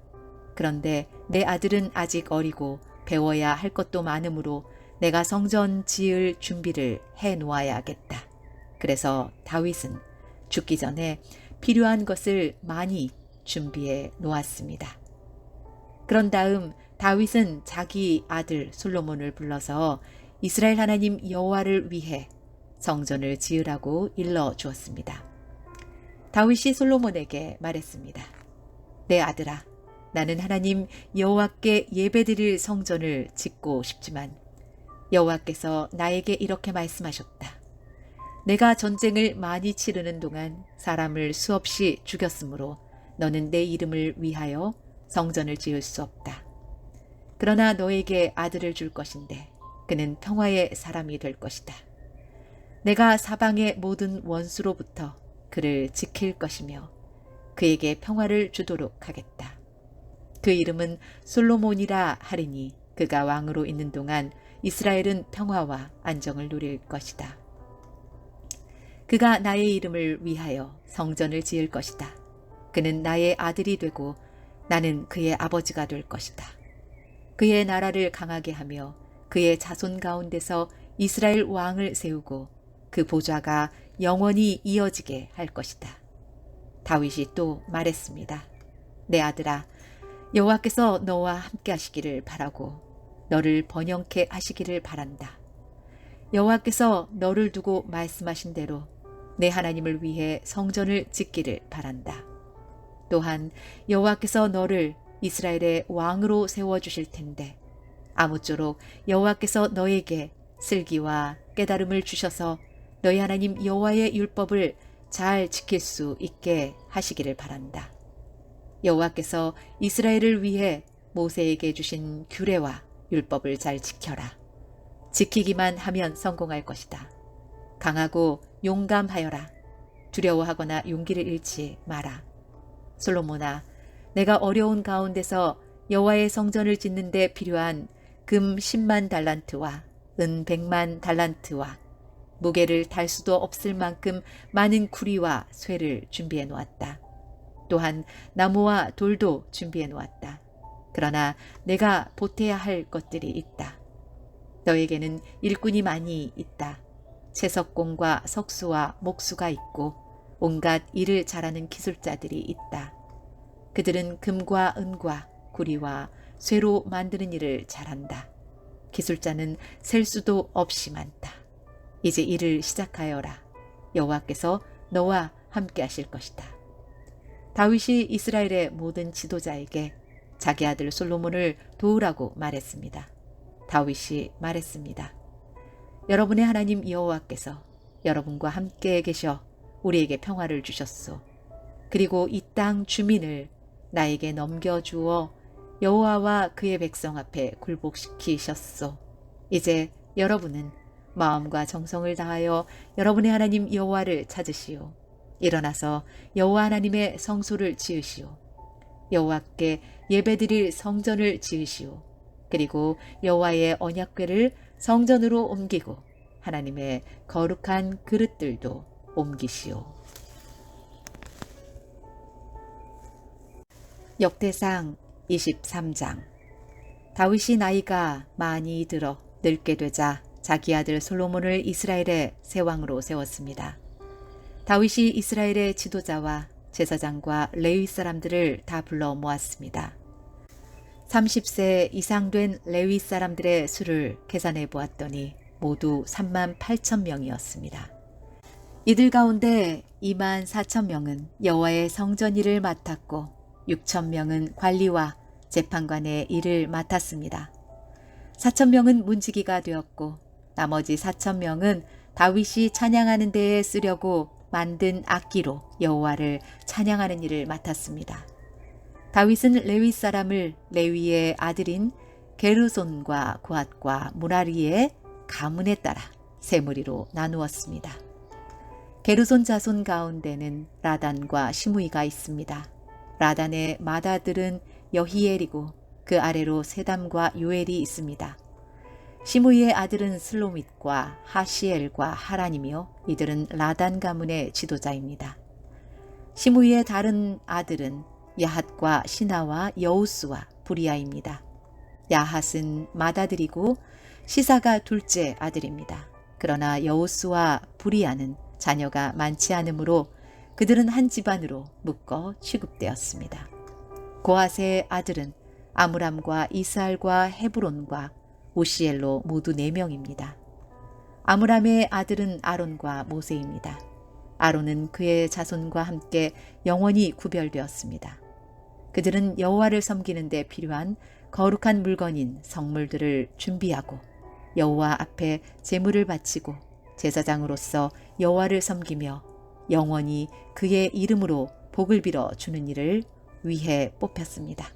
그런데 내 아들은 아직 어리고 배워야 할 것도 많으므로 내가 성전 지을 준비를 해 놓아야겠다. 그래서 다윗은 죽기 전에 필요한 것을 많이 준비해 놓았습니다. 그런 다음 다윗은 자기 아들 솔로몬을 불러서 이스라엘 하나님 여호와를 위해 성전을 지으라고 일러 주었습니다. 다윗이 솔로몬에게 말했습니다. 내 아들아, 나는 하나님 여호와께 예배드릴 성전을 짓고 싶지만 여호와께서 나에게 이렇게 말씀하셨다. 내가 전쟁을 많이 치르는 동안 사람을 수없이 죽였으므로 너는 내 이름을 위하여 성전을 지을 수 없다. 그러나 너에게 아들을 줄 것인데 그는 평화의 사람이 될 것이다. 내가 사방의 모든 원수로부터 그를 지킬 것이며 그에게 평화를 주도록 하겠다. 그 이름은 솔로몬이라 하리니 그가 왕으로 있는 동안 이스라엘은 평화와 안정을 누릴 것이다. 그가 나의 이름을 위하여 성전을 지을 것이다. 그는 나의 아들이 되고 나는 그의 아버지가 될 것이다. 그의 나라를 강하게 하며 그의 자손 가운데서 이스라엘 왕을 세우고 그 보좌가 영원히 이어지게 할 것이다. 다윗이 또 말했습니다. 내 아들아, 여호와께서 너와 함께 하시기를 바라고 너를 번영케 하시기를 바란다. 여호와께서 너를 두고 말씀하신 대로 내 하나님을 위해 성전을 짓기를 바란다. 또한 여호와께서 너를 이스라엘의 왕으로 세워주실 텐데 아무쪼록 여호와께서 너에게 슬기와 깨달음을 주셔서 너희 하나님 여호와의 율법을 잘 지킬 수 있게 하시기를 바란다. 여호와께서 이스라엘을 위해 모세에게 주신 규례와 율법을 잘 지켜라. 지키기만 하면 성공할 것이다. 강하고 용감하여라. 두려워하거나 용기를 잃지 마라. 솔로몬아, 내가 어려운 가운데서 여호와의 성전을 짓는 데 필요한 금 10만 달란트와 은 100만 달란트와 무게를 달 수도 없을 만큼 많은 구리와 쇠를 준비해 놓았다. 또한 나무와 돌도 준비해 놓았다. 그러나 내가 보태야 할 것들이 있다. 너에게는 일꾼이 많이 있다. 채석공과 석수와 목수가 있고 온갖 일을 잘하는 기술자들이 있다. 그들은 금과 은과 구리와 쇠로 만드는 일을 잘한다. 기술자는 셀 수도 없이 많다. 이제 일을 시작하여라. 여호와께서 너와 함께 하실 것이다. 다윗이 이스라엘의 모든 지도자에게 자기 아들 솔로몬을 도우라고 말했습니다. 다윗이 말했습니다. 여러분의 하나님 여호와께서 여러분과 함께 계셔 우리에게 평화를 주셨소. 그리고 이 땅 주민을 나에게 넘겨주어 여호와와 그의 백성 앞에 굴복시키셨소. 이제 여러분은 마음과 정성을 다하여 여러분의 하나님 여호와를 찾으시오. 일어나서 여호와 하나님의 성소를 지으시오. 여호와께 예배드릴 성전을 지으시오. 그리고 여호와의 언약궤를 성전으로 옮기고 하나님의 거룩한 그릇들도 옮기시오. 역대상 23장. 다윗이 나이가 많이 들어 늙게 되자 자기 아들 솔로몬을 이스라엘의 새 왕으로 세웠습니다. 다윗이 이스라엘의 지도자와 제사장과 레위 사람들을 다 불러 모았습니다. 30세 이상 된 레위 사람들의 수를 계산해 보았더니 모두 3만 8천 명이었습니다. 이들 가운데 2만 4천 명은 여호와의 성전 일을 맡았고 6천 명은 관리와 재판관의 일을 맡았습니다. 4천 명은 문지기가 되었고 나머지 4천 명은 다윗이 찬양하는 데에 쓰려고 만든 악기로 여호와를 찬양하는 일을 맡았습니다. 다윗은 레위 사람을 레위의 아들인 게르손과 고핫과 무라리의 가문에 따라 세 무리로 나누었습니다. 게르손 자손 가운데는 라단과 시므이가 있습니다. 라단의 맏아들은 여히엘이고 그 아래로 세담과 요엘이 있습니다. 시므이의 아들은 슬로밋과 하시엘과 하란이며 이들은 라단 가문의 지도자입니다. 시므이의 다른 아들은 야핫과 시나와 여우스와 부리아입니다. 야핫은 맏아들이고 시사가 둘째 아들입니다. 그러나 여우스와 부리아는 자녀가 많지 않으므로 그들은 한 집안으로 묶어 취급되었습니다. 고핫의 아들은 아므람과 이스알과 헤브론과 오시엘로 모두 4명입니다. 아므람의 아들은 아론과 모세입니다. 아론은 그의 자손과 함께 영원히 구별되었습니다. 그들은 여호와를 섬기는 데 필요한 거룩한 물건인 성물들을 준비하고 여호와 앞에 제물을 바치고 제사장으로서 여호와를 섬기며 영원히 그의 이름으로 복을 빌어 주는 일을 위해 뽑혔습니다.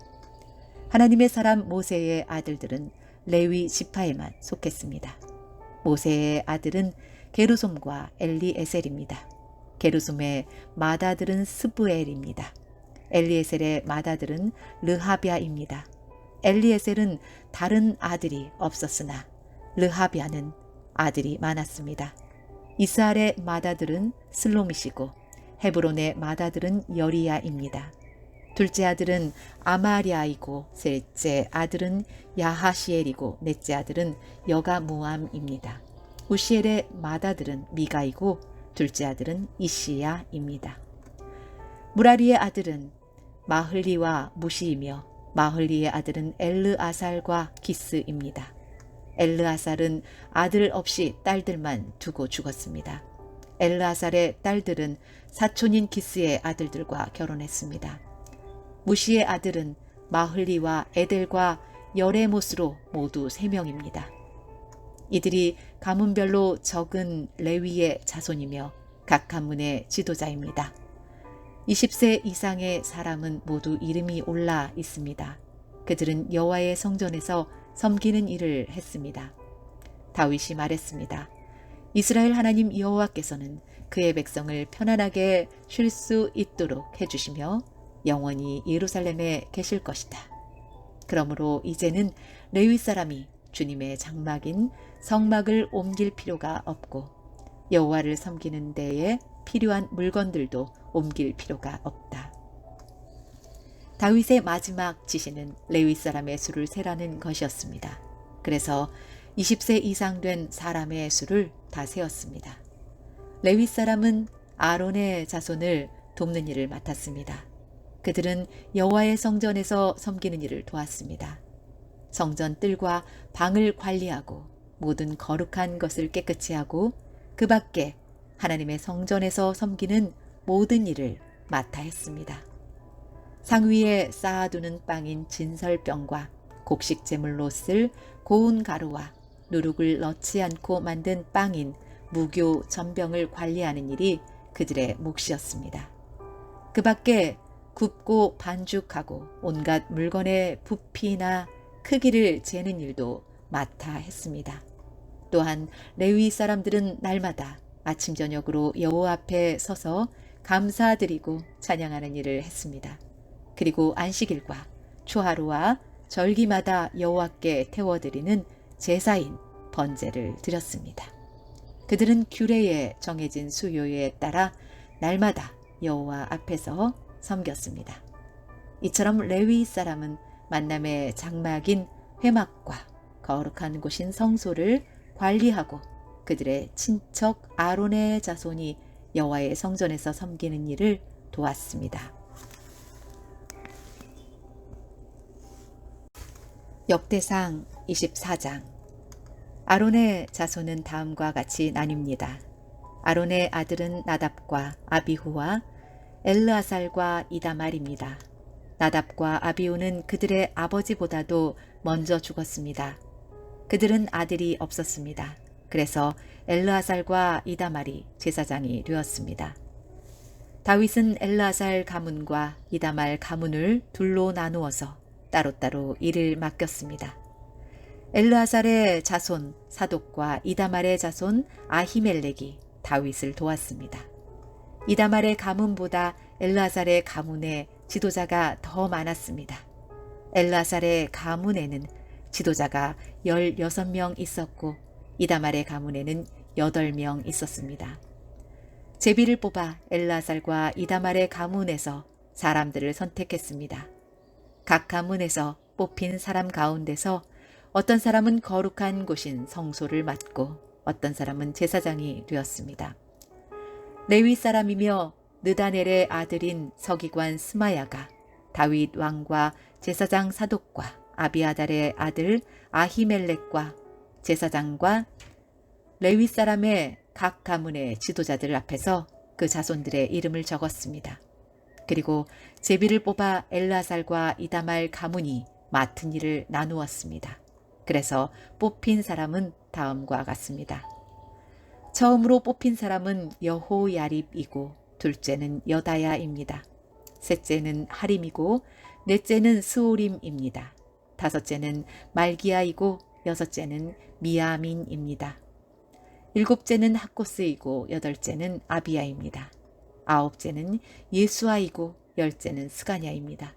하나님의 사람 모세의 아들들은 레위 지파에만 속했습니다. 모세의 아들은 게르솜과 엘리에셀입니다. 게르솜의 맏아들은 스부엘입니다. 엘리에셀의 맏아들은 르하비아입니다. 엘리에셀은 다른 아들이 없었으나 르하비아는 아들이 많았습니다. 이스알의 맏아들은 슬로밋이고 헤브론의 맏아들은 여리야입니다. 둘째 아들은 아마리아이고 셋째 아들은 야하시엘이고 넷째 아들은 여가무암입니다. 우시엘의 맏아들은 미가이고 둘째 아들은 이시야입니다. 무라리의 아들은 마흘리와 무시이며 마흘리의 아들은 엘르아살과 기스입니다. 엘르아살은 아들 없이 딸들만 두고 죽었습니다. 엘르아살의 딸들은 사촌인 기스의 아들들과 결혼했습니다. 무시의 아들은 마흘리와 에델과 여레못으로 모두 3명입니다. 이들이 가문별로 적은 레위의 자손이며 각 가문의 지도자입니다. 20세 이상의 사람은 모두 이름이 올라 있습니다. 그들은 여호와의 성전에서 섬기는 일을 했습니다. 다윗이 말했습니다. 이스라엘 하나님 여호와께서는 그의 백성을 편안하게 쉴 수 있도록 해주시며 영원히 예루살렘에 계실 것이다. 그러므로 이제는 레위 사람이 주님의 장막인 성막을 옮길 필요가 없고 여호와를 섬기는 데에 필요한 물건들도 옮길 필요가 없다. 다윗의 마지막 지시는 레위 사람의 수를 세라는 것이었습니다. 그래서 20세 이상 된 사람의 수를 다 세었습니다. 레위 사람은 아론의 자손을 돕는 일을 맡았습니다. 그들은 여호와의 성전에서 섬기는 일을 도왔습니다. 성전 뜰과 방을 관리하고 모든 거룩한 것을 깨끗이 하고 그 밖에 하나님의 성전에서 섬기는 모든 일을 맡아 했습니다. 상위에 쌓아두는 빵인 진설병과 곡식 제물로 쓸 고운 가루와 누룩을 넣지 않고 만든 빵인 무교 전병을 관리하는 일이 그들의 몫이었습니다. 그 밖에 굽고 반죽하고 온갖 물건의 부피나 크기를 재는 일도 맡아 했습니다. 또한 레위 사람들은 날마다 아침 저녁으로 여호와 앞에 서서 감사드리고 찬양하는 일을 했습니다. 그리고 안식일과 초하루와 절기마다 여호와께 태워드리는 제사인 번제를 드렸습니다. 그들은 규례에 정해진 수요에 따라 날마다 여호와 앞에서 섬겼습니다. 이처럼 레위 사람은 만남의 장막인 회막과 거룩한 곳인 성소를 관리하고 그들의 친척 아론의 자손이 여호와의 성전에서 섬기는 일을 도왔습니다. 역대상 24장. 아론의 자손은 다음과 같이 나뉩니다. 아론의 아들은 나답과 아비후와 엘르아살과 이다말입니다. 나답과 아비후는 그들의 아버지보다도 먼저 죽었습니다. 그들은 아들이 없었습니다. 그래서 엘르아살과 이다말이 제사장이 되었습니다. 다윗은 엘르아살 가문과 이다말 가문을 둘로 나누어서 따로따로 일을 맡겼습니다. 엘르아살의 자손 사독과 이다말의 자손 아히멜렉이 다윗을 도왔습니다. 이다말의 가문보다 엘르아살의 가문의 지도자가 더 많았습니다. 엘르아살의 가문에는 지도자가 16명 있었고 이다말의 가문에는 8명 있었습니다. 제비를 뽑아 엘라살과 이다말의 가문에서 사람들을 선택했습니다. 각 가문에서 뽑힌 사람 가운데서 어떤 사람은 거룩한 곳인 성소를 맡고 어떤 사람은 제사장이 되었습니다. 레위 사람이며 느다넬의 아들인 서기관 스마야가 다윗 왕과 제사장 사독과 아비아달의 아들 아히멜렉과 제사장과 레위 사람의 각 가문의 지도자들 앞에서 그 자손들의 이름을 적었습니다. 그리고 제비를 뽑아 엘라살과 이다말 가문이 맡은 일을 나누었습니다. 그래서 뽑힌 사람은 다음과 같습니다. 처음으로 뽑힌 사람은 여호야립이고 둘째는 여다야입니다. 셋째는 하림이고 넷째는 스오림입니다. 다섯째는 말기야이고 여섯째는 미야민입니다. 일곱째는 학코스이고 여덟째는 아비야입니다. 아홉째는 예수아이고 열째는 스가냐입니다.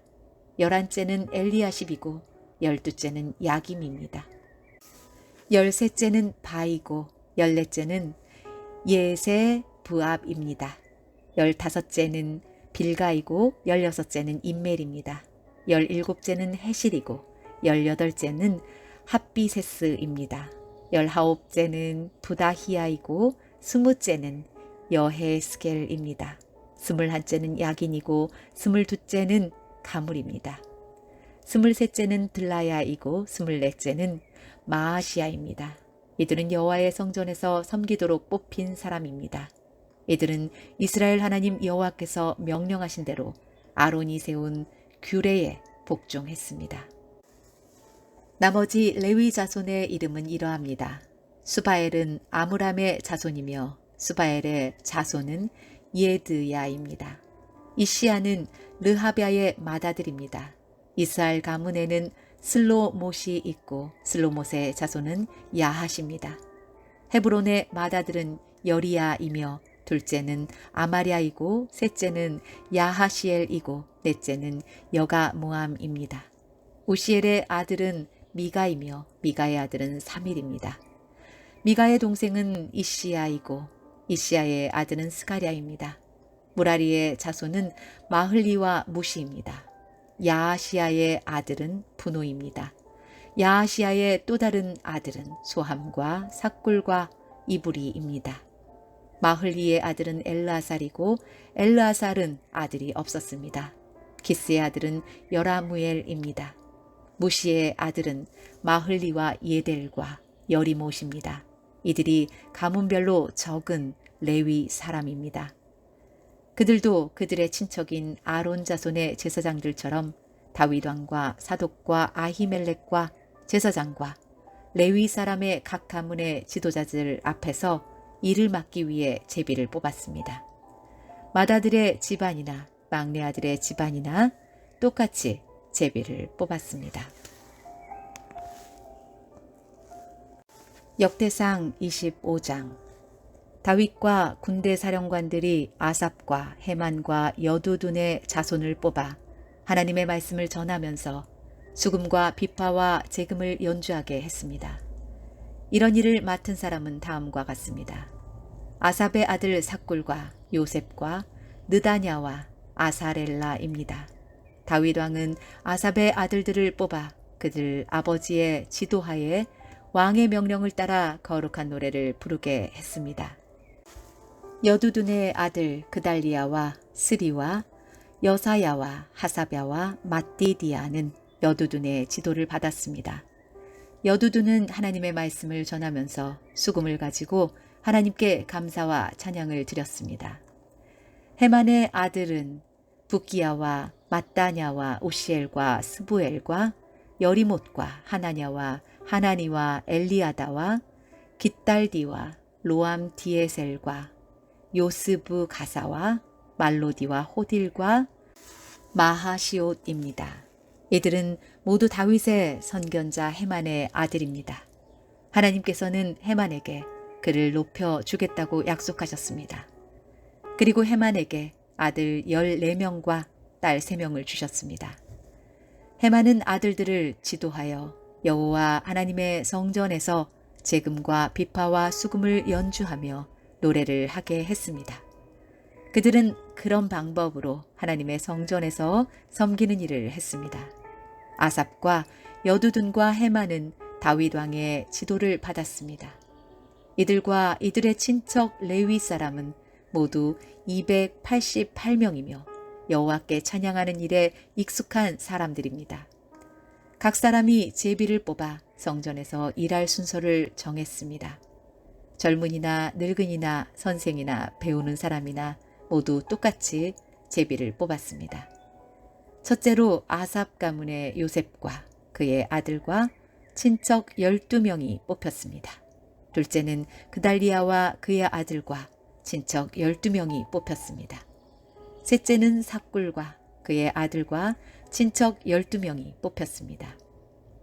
11째는 엘리야십이고 12째는 야김입니다. 13째는 바이고 14째는 예세부압입니다. 15째는 빌가이고 16째는 임멜입니다. 17째는 헤실이고 18째는 핫비세스입니다. 19째는 부다히야이고 20째는 여헤스겔입니다. 21째는 야긴이고 22째는 가물입니다. 23째는 들라야이고 24째는 마아시아입니다. 이들은 여호와의 성전에서 섬기도록 뽑힌 사람입니다. 이들은 이스라엘 하나님 여호와께서 명령하신 대로 아론이 세운 규례에 복종했습니다. 나머지 레위 자손의 이름은 이러합니다. 수바엘은 아므람의 자손이며 수바엘의 자손은 예드야입니다. 이시야는 르하비아의 맏아들입니다. 이스라엘 가문에는 슬로못이 있고 슬로못의 자손은 야핫입니다. 헤브론의 맏아들은 여리야이며 둘째는 아마랴이고 셋째는 야하시엘이고 넷째는 여가모함입니다. 우시엘의 아들은 미가이며 미가의 아들은 사밀입니다. 미가의 동생은 이시야이고 이시야의 아들은 스가랴입니다. 무라리의 자손은 마흘리와 무시입니다. 야하시야의 아들은 분노입니다. 야하시야의 또 다른 아들은 소함과 삭굴과 이브리입니다. 마흘리의 아들은 엘라살이고 엘라살은 아들이 없었습니다. 기스의 아들은 여라무엘입니다. 무시의 아들은 마흘리와 예델과 여리못입니다. 이들이 가문별로 적은 레위 사람입니다. 그들도 그들의 친척인 아론 자손의 제사장들처럼 다윗 왕과 사독과 아히멜렉과 제사장과 레위 사람의 각 가문의 지도자들 앞에서 일을 맡기 위해 제비를 뽑았습니다. 맏아들의 집안이나 막내 아들의 집안이나 똑같이 제비를 뽑았습니다. 역대상 25장. 다윗과 군대 사령관들이 아삽과 헤만과 여두둔의 자손을 뽑아 하나님의 말씀을 전하면서 수금과 비파와 재금을 연주하게 했습니다. 이런 일을 맡은 사람은 다음과 같습니다. 아삽의 아들 삭굴과 요셉과 느다냐와 아사렐라입니다. 다윗 왕은 아삽의 아들들을 뽑아 그들 아버지의 지도하에 왕의 명령을 따라 거룩한 노래를 부르게 했습니다. 여두둔의 아들 그달리아와 스리와 여사야와 하사랴와 mat디디아는 여두둔의 지도를 받았습니다. 여두둔은 하나님의 말씀을 전하면서 수금을 가지고 하나님께 감사와 찬양을 드렸습니다. 헤만의 아들은 부기야와 mat다냐와 우시엘과 스부엘과 여리못과 하나냐와 하나니와 엘리아다와 깃달디와 로암 디에셀과 요스부 가사와 말로디와 호딜과 마하시옷입니다. 이들은 모두 다윗의 선견자 헤만의 아들입니다. 하나님께서는 헤만에게 그를 높여 주겠다고 약속하셨습니다. 그리고 헤만에게 아들 14명과 딸 3명을 주셨습니다. 헤만은 아들들을 지도하여 여호와 하나님의 성전에서 제금과 비파와 수금을 연주하며 노래를 하게 했습니다. 그들은 그런 방법으로 하나님의 성전에서 섬기는 일을 했습니다. 아삽과 여두둔과 헤만은 다윗 왕의 지도를 받았습니다. 이들과 이들의 친척 레위 사람은 모두 288명이며 여호와께 찬양하는 일에 익숙한 사람들입니다. 각 사람이 제비를 뽑아 성전에서 일할 순서를 정했습니다. 젊은이나 늙은이나 선생이나 배우는 사람이나 모두 똑같이 제비를 뽑았습니다. 첫째로 아삽 가문의 요셉과 그의 아들과 친척 12명이 뽑혔습니다. 둘째는 그달리아와 그의 아들과 친척 12명이 뽑혔습니다. 셋째는 삭굴과 그의 아들과 친척 12명이 뽑혔습니다.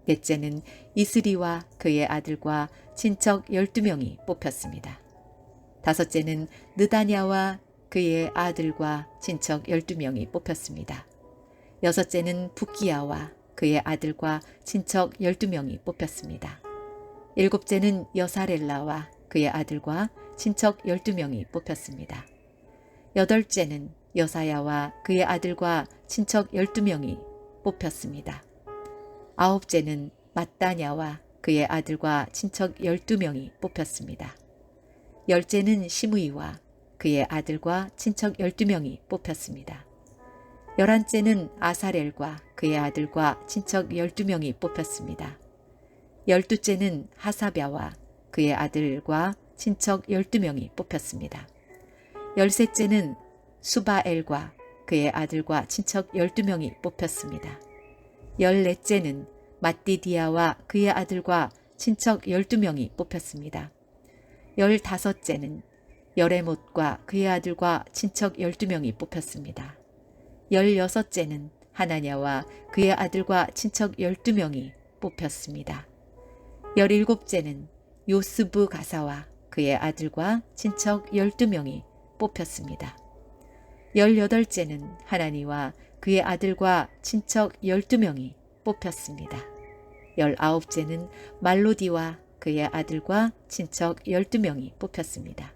넷째는 이스리와 그의 아들과 친척 12명이 뽑혔습니다. 다섯째는 느다냐와 그의 아들과 친척 12명이 뽑혔습니다. 여섯째는 붓기야와 그의 아들과 친척 12명이 뽑혔습니다. 일곱째는 여사렐라와 그의 아들과 친척 12명이 뽑혔습니다. 여덟째는 여사야와 그의 아들과 친척 12명이 뽑혔습니다. 아홉째는 mat다냐와 그의 아들과 친척 12명이 뽑혔습니다. 열째는 시므이와 그의 아들과 친척 12명이 뽑혔습니다. 열한째는 아사렐과 그의 아들과 친척 12명이 뽑혔습니다. 열두째는 하사랴와 그의 아들과 친척 12명이 뽑혔습니다. 열셋째는 수바엘과 그의 아들과 친척 12명이 뽑혔습니다. 열넷째는 mat디디아와 그의 아들과 친척 12명이 뽑혔습니다. 열다섯째는 여레못과 그의 아들과 친척 12명이 뽑혔습니다. 열여섯째는 하나냐와 그의 아들과 친척 12명이 뽑혔습니다. 열일곱째는 요스브 가사와 그의 아들과 친척 12명이 뽑혔습니다. 열여덟째는 하나니와 그의 아들과 친척 12명이 뽑혔습니다. 열아홉째는 말로디와 그의 아들과 친척 12명이 뽑혔습니다.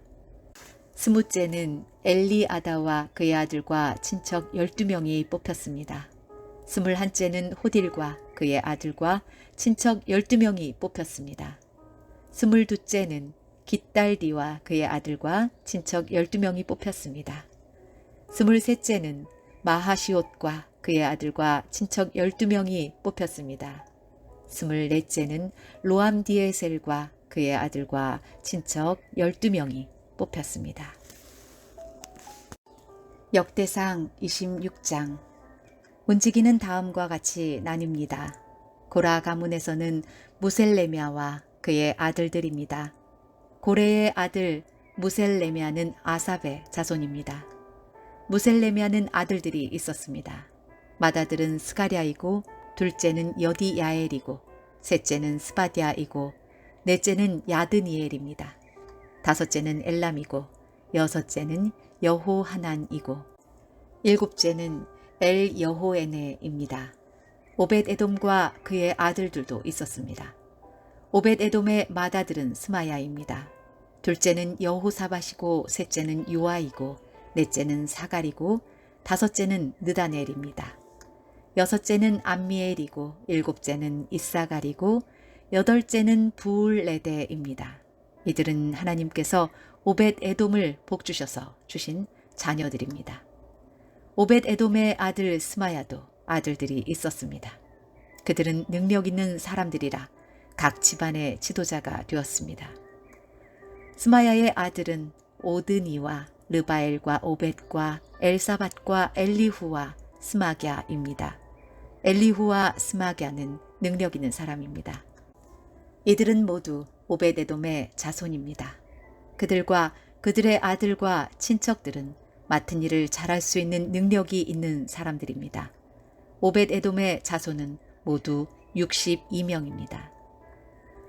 스무째는 엘리아다와 그의 아들과 친척 12명이 뽑혔습니다. 스물한째는 호딜과 그의 아들과 친척 12명이 뽑혔습니다. 스물두째는 깃달디와 그의 아들과 친척 12명이 뽑혔습니다. 스물셋째는 마하시옷과 그의 아들과 친척 12명이 뽑혔습니다. 스물넷째는 로암디에셀과 그의 아들과 친척 12명이 뽑혔습니다. 역대상 26장. 문지기는 다음과 같이 나뉩니다. 고라 가문에서는 무셀레미아와 그의 아들들입니다. 고레의 아들 무셀레미아는 아삽의 자손입니다. 무셀레미아는 아들들이 있었습니다. 맏아들은 스가랴이고 둘째는 여디야엘이고 셋째는 스바디아이고 넷째는 야드니엘입니다. 다섯째는 엘람이고 여섯째는 여호하난이고 일곱째는 엘여호에네입니다. 오벳에돔과 그의 아들들도 있었습니다. 오벳에돔의 맏아들은 스마야입니다. 둘째는 여호사밧이고 셋째는 요아이고 넷째는 사갈이고 다섯째는 느다넬입니다. 여섯째는 암미엘이고 일곱째는 이사갈이고 여덟째는 부울레데입니다. 이들은 하나님께서 오벳에돔을 복주셔서 주신 자녀들입니다. 오벳에돔의 아들 스마야도 아들들이 있었습니다. 그들은 능력 있는 사람들이라 각 집안의 지도자가 되었습니다. 스마야의 아들은 오드니와 르바엘과 오벳과 엘사밧과 엘리후와 스마갸입니다. 엘리후와 스마갸는 능력 있는 사람입니다. 이들은 모두 오벳에돔의 자손입니다. 그들과 그들의 아들과 친척들은 맡은 일을 잘할 수 있는 능력이 있는 사람들입니다. 오벳에돔의 자손은 모두 62명입니다.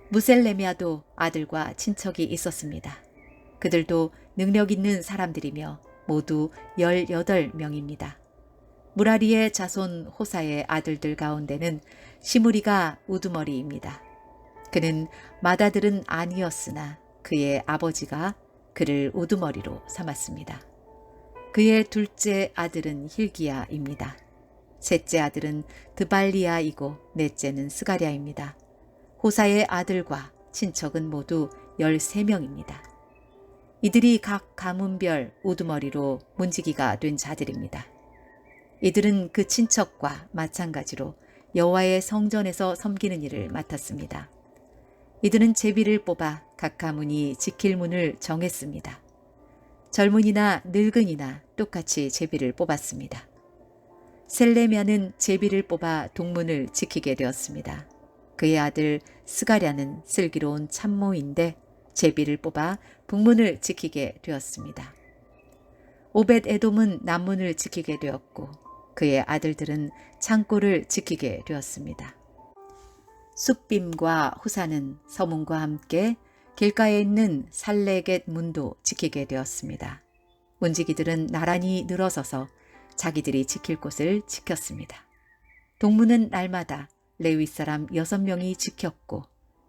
무셀레미아도 아들과 친척이 있었습니다. 그들도 능력 있는 사람들이며 모두 18명입니다. 무라리의 자손 호사의 아들들 가운데는 시므리가 우두머리입니다. 그는 맏아들은 아니었으나 그의 아버지가 그를 우두머리로 삼았습니다. 그의 둘째 아들은 힐기야입니다. 셋째 아들은 드발리야이고 넷째는 스가랴입니다. 호사의 아들과 친척은 모두 13명입니다. 이들이 각 가문별 우두머리로 문지기가 된 자들입니다. 이들은 그 친척과 마찬가지로 여호와의 성전에서 섬기는 일을 맡았습니다. 이들은 제비를 뽑아 각 가문이 지킬 문을 정했습니다. 젊은이나 늙은이나 똑같이 제비를 뽑았습니다. 셀레미아는 제비를 뽑아 동문을 지키게 되었습니다. 그의 아들 스가랴는 슬기로운 참모인데 제비를 뽑아 북문을 지키게 되었습니다. 오벳 에돔은 남문을 지키게 되었고 그의 아들들은 창고를 지키게 되었습니다. 숫빔과 후사는 서문과 함께 길가에 있는 살레겟 문도 지키게 되었습니다. 문지기들은 나란히 늘어서서 자기들이 지킬 곳을 지켰습니다. 동문은 날마다 레위 사람 6명이 지켰고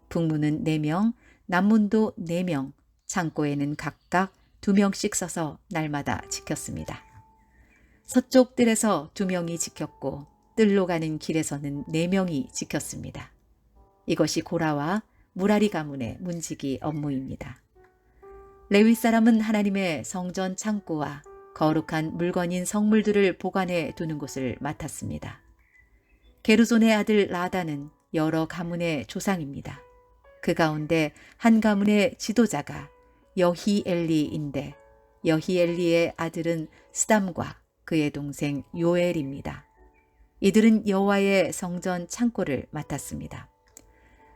북문은 4명, 남문도 4명, 창고에는 각각 2명씩 서서 날마다 지켰습니다. 서쪽 뜰에서 2명이 지켰고 뜰로 가는 길에서는 4명이 지켰습니다. 이것이 고라와 무라리 가문의 문지기 업무입니다. 레위 사람은 하나님의 성전 창고와 거룩한 물건인 성물들을 보관해 두는 곳을 맡았습니다. 게르손의 아들 라다는 여러 가문의 조상입니다. 그 가운데 한 가문의 지도자가 여히엘리인데 여히엘리의 아들은 스담과 그의 동생 요엘입니다. 이들은 여호와의 성전 창고를 맡았습니다.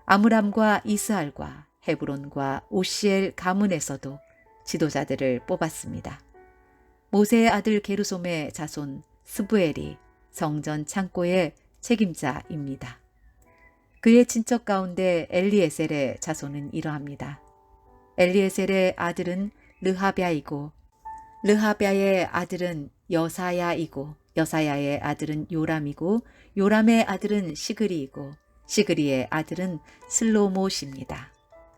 아므람과 이스할과 헤브론과 오시엘 가문에서도 지도자들을 뽑았습니다. 모세의 아들 게르솜의 자손 스부엘이 성전 창고의 책임자입니다. 그의 친척 가운데 엘리에셀의 자손은 이러합니다. 엘리에셀의 아들은 르하랴이고 르하랴의 아들은 여사야이고 여사야의 아들은 요람이고 요람의 아들은 시그리이고 시그리의 아들은 슬로못입니다.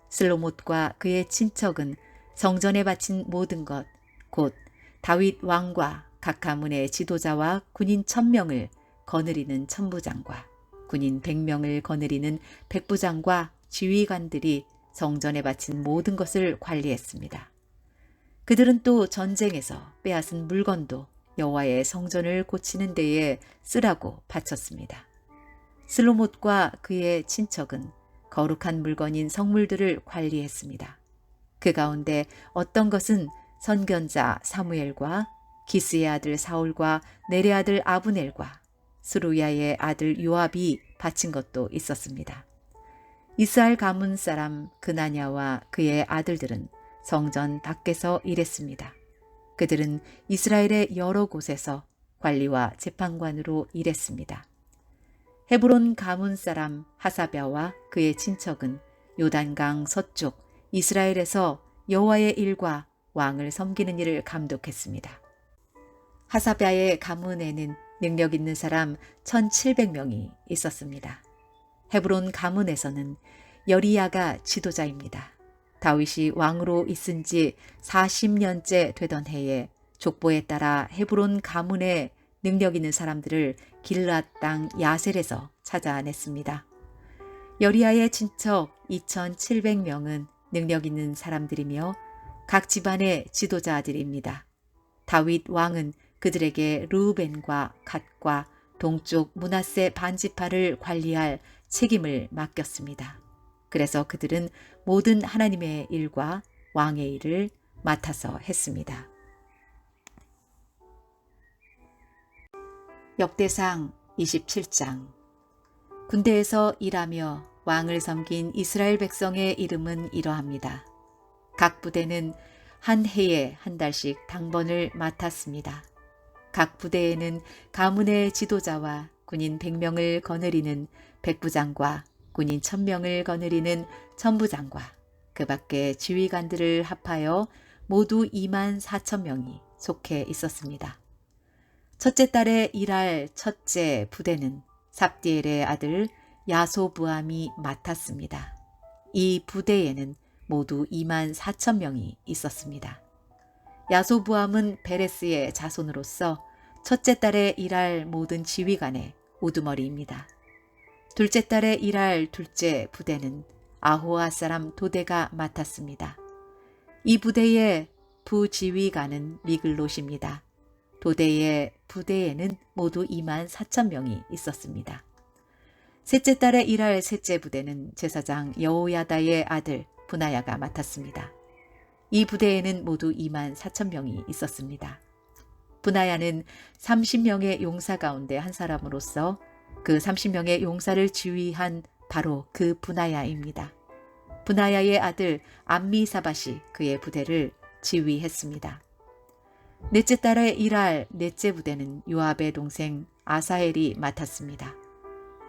슬로못과 그의 친척은 성전에 바친 모든 것, 곧 다윗 왕과 각 가문의 지도자와 군인 1000명을 거느리는 천부장과 군인 100명을 거느리는 백부장과 지휘관들이 성전에 바친 모든 것을 관리했습니다. 그들은 또 전쟁에서 빼앗은 물건도 여호와의 성전을 고치는 데에 쓰라고 바쳤습니다. 슬로못과 그의 친척은 거룩한 물건인 성물들을 관리했습니다. 그 가운데 어떤 것은 선견자 사무엘과 기스의 아들 사울과 넬의 아들 아브넬과 스루야의 아들 요압이 바친 것도 있었습니다. 이스라엘 가문 사람 그나냐와 그의 아들들은 성전 밖에서 일했습니다. 그들은 이스라엘의 여러 곳에서 관리와 재판관으로 일했습니다. 헤브론 가문 사람 하사랴와 그의 친척은 요단강 서쪽 이스라엘에서 여호와의 일과 왕을 섬기는 일을 감독했습니다. 하사랴의 가문에는 능력 있는 사람 1700명이 있었습니다. 헤브론 가문에서는 여리야가 지도자입니다. 다윗이 왕으로 있은 지 40년째 되던 해에 족보에 따라 헤브론 가문의 능력 있는 사람들을 길앗 땅 야셀에서 찾아냈습니다. 여리야의 친척 2700명은 능력 있는 사람들이며 각 집안의 지도자들입니다. 다윗 왕은 그들에게 르우벤과 갓과 동쪽 므낫세 반지파를 관리할 책임을 맡겼습니다. 그래서 그들은 모든 하나님의 일과 왕의 일을 맡아서 했습니다. 역대상 27장. 군대에서 일하며 왕을 섬긴 이스라엘 백성의 이름은 이러합니다. 각 부대는 한 해에 한 달씩 당번을 맡았습니다. 각 부대에는 가문의 지도자와 군인 100명을 거느리는 백부장과 군인 1000명을 거느리는 천부장과 그 밖에 지휘관들을 합하여 모두 24,000명이 속해 있었습니다. 첫째 달에 일할 첫째 부대는 삽디엘의 아들 야소부암이 맡았습니다. 이 부대에는 모두 2만 4천 명이 있었습니다. 야소부암은 베레스의 자손으로서 첫째 달에 일할 모든 지휘관의 우두머리입니다. 둘째 달에 일할 둘째 부대는 아호아 사람 도대가 맡았습니다. 이 부대의 부지휘관은 미글롯입니다. 도대의 부대에는 모두 2만 4천 명이 있었습니다. 셋째 달에 일할 셋째 부대는 제사장 여호야다의 아들 분하야가 맡았습니다. 이 부대에는 모두 2만 4천 명이 있었습니다. 분하야는 30명의 용사 가운데 한 사람으로서 그 30명의 용사를 지휘한 바로 그 분하야입니다. 분하야의 아들 암미사밧이 그의 부대를 지휘했습니다. 넷째 달에 일할 넷째 부대는 요압의 동생 아사헬이 맡았습니다.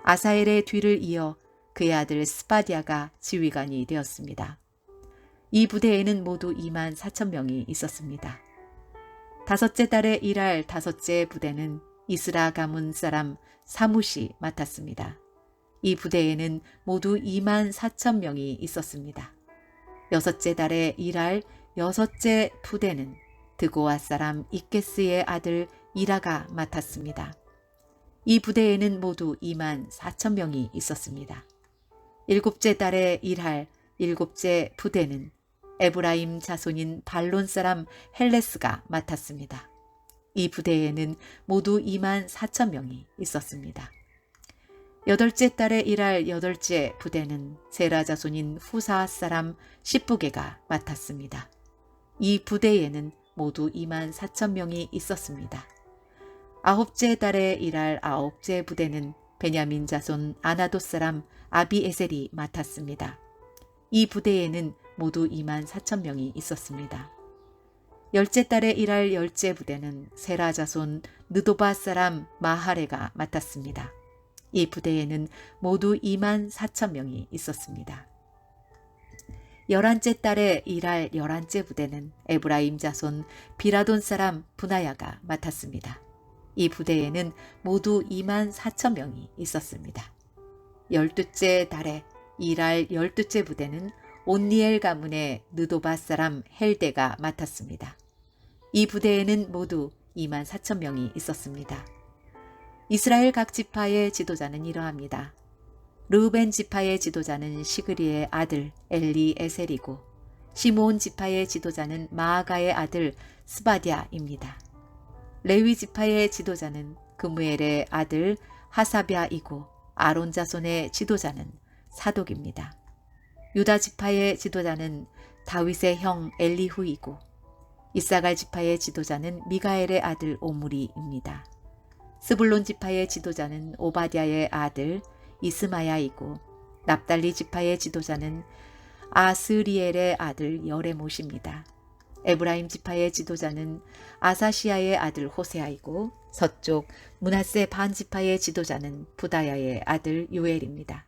아사헬의 뒤를 이어 그의 아들 스바디아가 지휘관이 되었습니다. 이 부대에는 모두 2만 4천 명이 있었습니다. 다섯째 달에 일할 다섯째 부대는 이스라 가문 사람 사뭇이 맡았습니다. 이 부대에는 모두 2만 4천 명이 있었습니다. 여섯째 달에 일할 여섯째 부대는 드고아 사람 이케스의 아들 이라가 맡았습니다. 이 부대에는 모두 2만 4천 명이 있었습니다. 일곱째 달에 일할 일곱째 부대는 에브라임 자손인 발론 사람 헬레스가 맡았습니다. 이 부대에는 모두 2만 4천 명이 있었습니다. 여덟째 달에 일할 여덟째 부대는 세라 자손인 후사 사람 십부게가 맡았습니다. 이 부대에는 모두 2만 4천 명이 있었습니다. 아홉째 달에 일할 아홉째 부대는 베냐민 자손 아나도 사람 아비에셀이 맡았습니다. 이 부대에는 모두 2만 4천 명이 있었습니다. 열째 달에 일할 열째 부대는 세라 자손 느도바 사람 마하레가 맡았습니다. 이 부대에는 모두 2만 4천 명이 있었습니다. 열한째 달에 일할 열한째 부대는 에브라임 자손 비라돈 사람 분하야가 맡았습니다. 이 부대에는 모두 2만 4천 명이 있었습니다. 열두째 달에 일할 열두째 부대는 온니엘 가문의 느도바 사람 헬데가 맡았습니다. 이 부대에는 모두 2만 4천 명이 있었습니다. 이스라엘 각 지파의 지도자는 이러합니다. 르우벤 지파의 지도자는 시그리의 아들 엘리에셀이고 시므온 지파의 지도자는 마아가의 아들 스바디아입니다. 레위 지파의 지도자는 그무엘의 아들 하사비아이고 아론 자손의 지도자는 사독입니다. 유다 지파의 지도자는 다윗의 형 엘리후이고 이사갈 지파의 지도자는 미가엘의 아들 오므리입니다. 스불론 지파의 지도자는 오바댜의 아들 이스마야이고 납달리 지파의 지도자는 아스리엘의 아들 여레못입니다. 에브라임 지파의 지도자는 아사시아의 아들 호세아이고 서쪽 므낫세 반 지파의 지도자는 부다야의 아들 요엘입니다.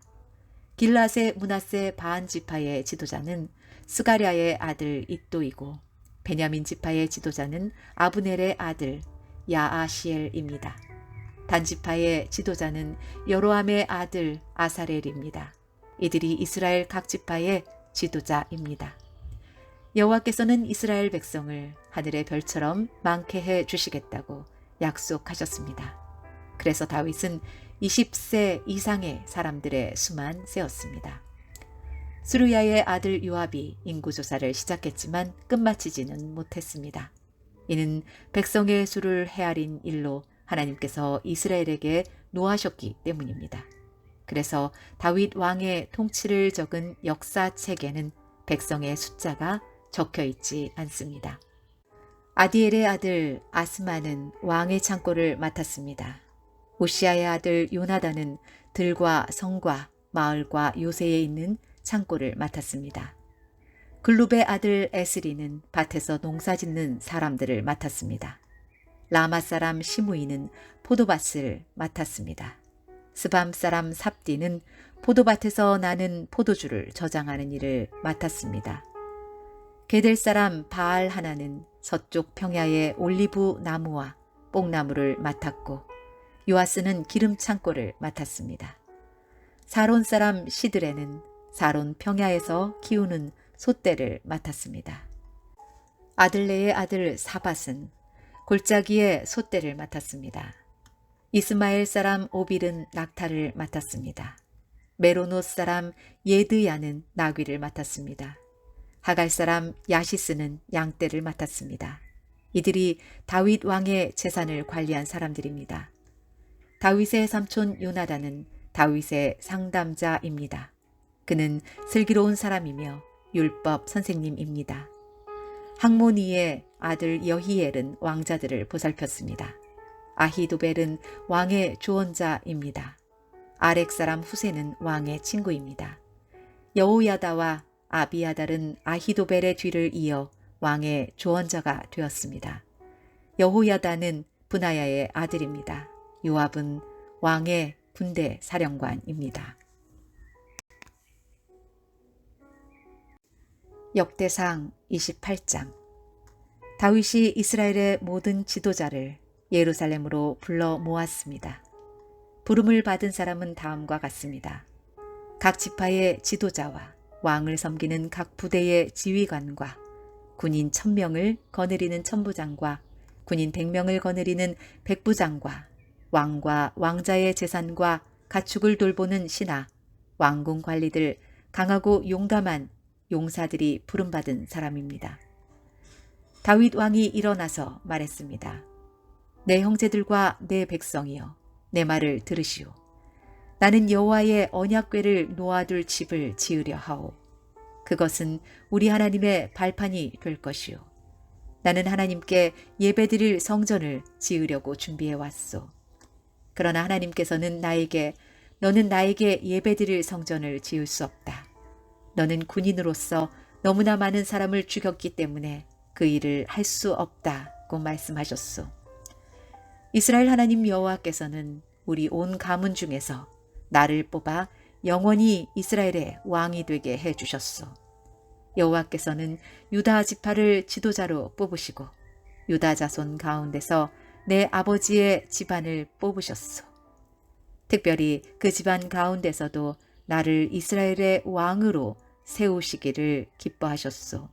길앗의 므낫세 반 지파의 지도자는 스가랴의 아들 iddo이고 베냐민 지파의 지도자는 아브넬의 아들 야아시엘입니다. 단 지파의 지도자는 여로함의 아들 아사렐입니다. 이들이 이스라엘 각 지파의 지도자입니다. 여호와께서는 이스라엘 백성을 하늘의 별처럼 많게 해 주시겠다고 약속하셨습니다. 그래서 다윗은 20세 이상의 사람들의 수만 세었습니다. 스루야의 아들 요압이 인구조사를 시작했지만 끝마치지는 못했습니다. 이는 백성의 수를 헤아린 일로 하나님께서 이스라엘에게 노하셨기 때문입니다. 그래서 다윗 왕의 통치를 적은 역사책에는 백성의 숫자가 적혀 있지 않습니다. 아디엘의 아들 아스마는 왕의 창고를 맡았습니다. 오시아의 아들 요나단은 들과 성과 마을과 요새에 있는 창고를 맡았습니다. 글룹의 아들 에스리는 밭에서 농사짓는 사람들을 맡았습니다. 라마 사람 시므이는 포도밭을 맡았습니다. 스밤 사람 삽디는 포도밭에서 나는 포도주를 저장하는 일을 맡았습니다. 게델 사람 바알 하나는 서쪽 평야의 올리브 나무와 뽕나무를 맡았고 요아스는 기름 창고를 맡았습니다. 사론 사람 시드레는 사론 평야에서 키우는 소떼를 맡았습니다. 아들레의 아들 사밧은 골짜기의 소떼를 맡았습니다. 이스마엘 사람 오빌은 낙타를 맡았습니다. 메로노 사람 예드야는 나귀를 맡았습니다. 하갈 사람 야시스는 양떼를 맡았습니다. 이들이 다윗 왕의 재산을 관리한 사람들입니다. 다윗의 삼촌 요나단은 다윗의 상담자입니다. 그는 슬기로운 사람이며 율법 선생님입니다. 학모니의 아들 여히엘은 왕자들을 보살폈습니다. 아히도벨은 왕의 조언자입니다. 아렉 사람 후세는 왕의 친구입니다. 여호야다와 아비아달은 아히도벨의 뒤를 이어 왕의 조언자가 되었습니다. 여호야다는 분하야의 아들입니다. 요압은 왕의 군대 사령관입니다. 역대상 28장. 다윗이 이스라엘의 모든 지도자를 예루살렘으로 불러 모았습니다. 부름을 받은 사람은 다음과 같습니다. 각 지파의 지도자와 왕을 섬기는 각 부대의 지휘관과 군인 1000명을 거느리는 천부장과 군인 100명을 거느리는 백부장과 왕과 왕자의 재산과 가축을 돌보는 신하, 왕궁 관리들, 강하고 용감한 용사들이 부름받은 사람입니다. 다윗 왕이 일어나서 말했습니다. 내 형제들과 내 백성이여, 내 말을 들으시오. 나는 여호와의 언약궤를 놓아둘 집을 지으려 하오. 그것은 우리 하나님의 발판이 될 것이오. 나는 하나님께 예배드릴 성전을 지으려고 준비해 왔소. 그러나 하나님께서는 나에게 너는 나에게 예배드릴 성전을 지을 수 없다. 너는 군인으로서 너무나 많은 사람을 죽였기 때문에 그 일을 할 수 없다고 말씀하셨소. 이스라엘 하나님 여호와께서는 우리 온 가문 중에서 나를 뽑아 영원히 이스라엘의 왕이 되게 해주셨소. 여호와께서는 유다 지파를 지도자로 뽑으시고 유다 자손 가운데서 내 아버지의 집안을 뽑으셨소. 특별히 그 집안 가운데서도 나를 이스라엘의 왕으로 세우시기를 기뻐하셨소.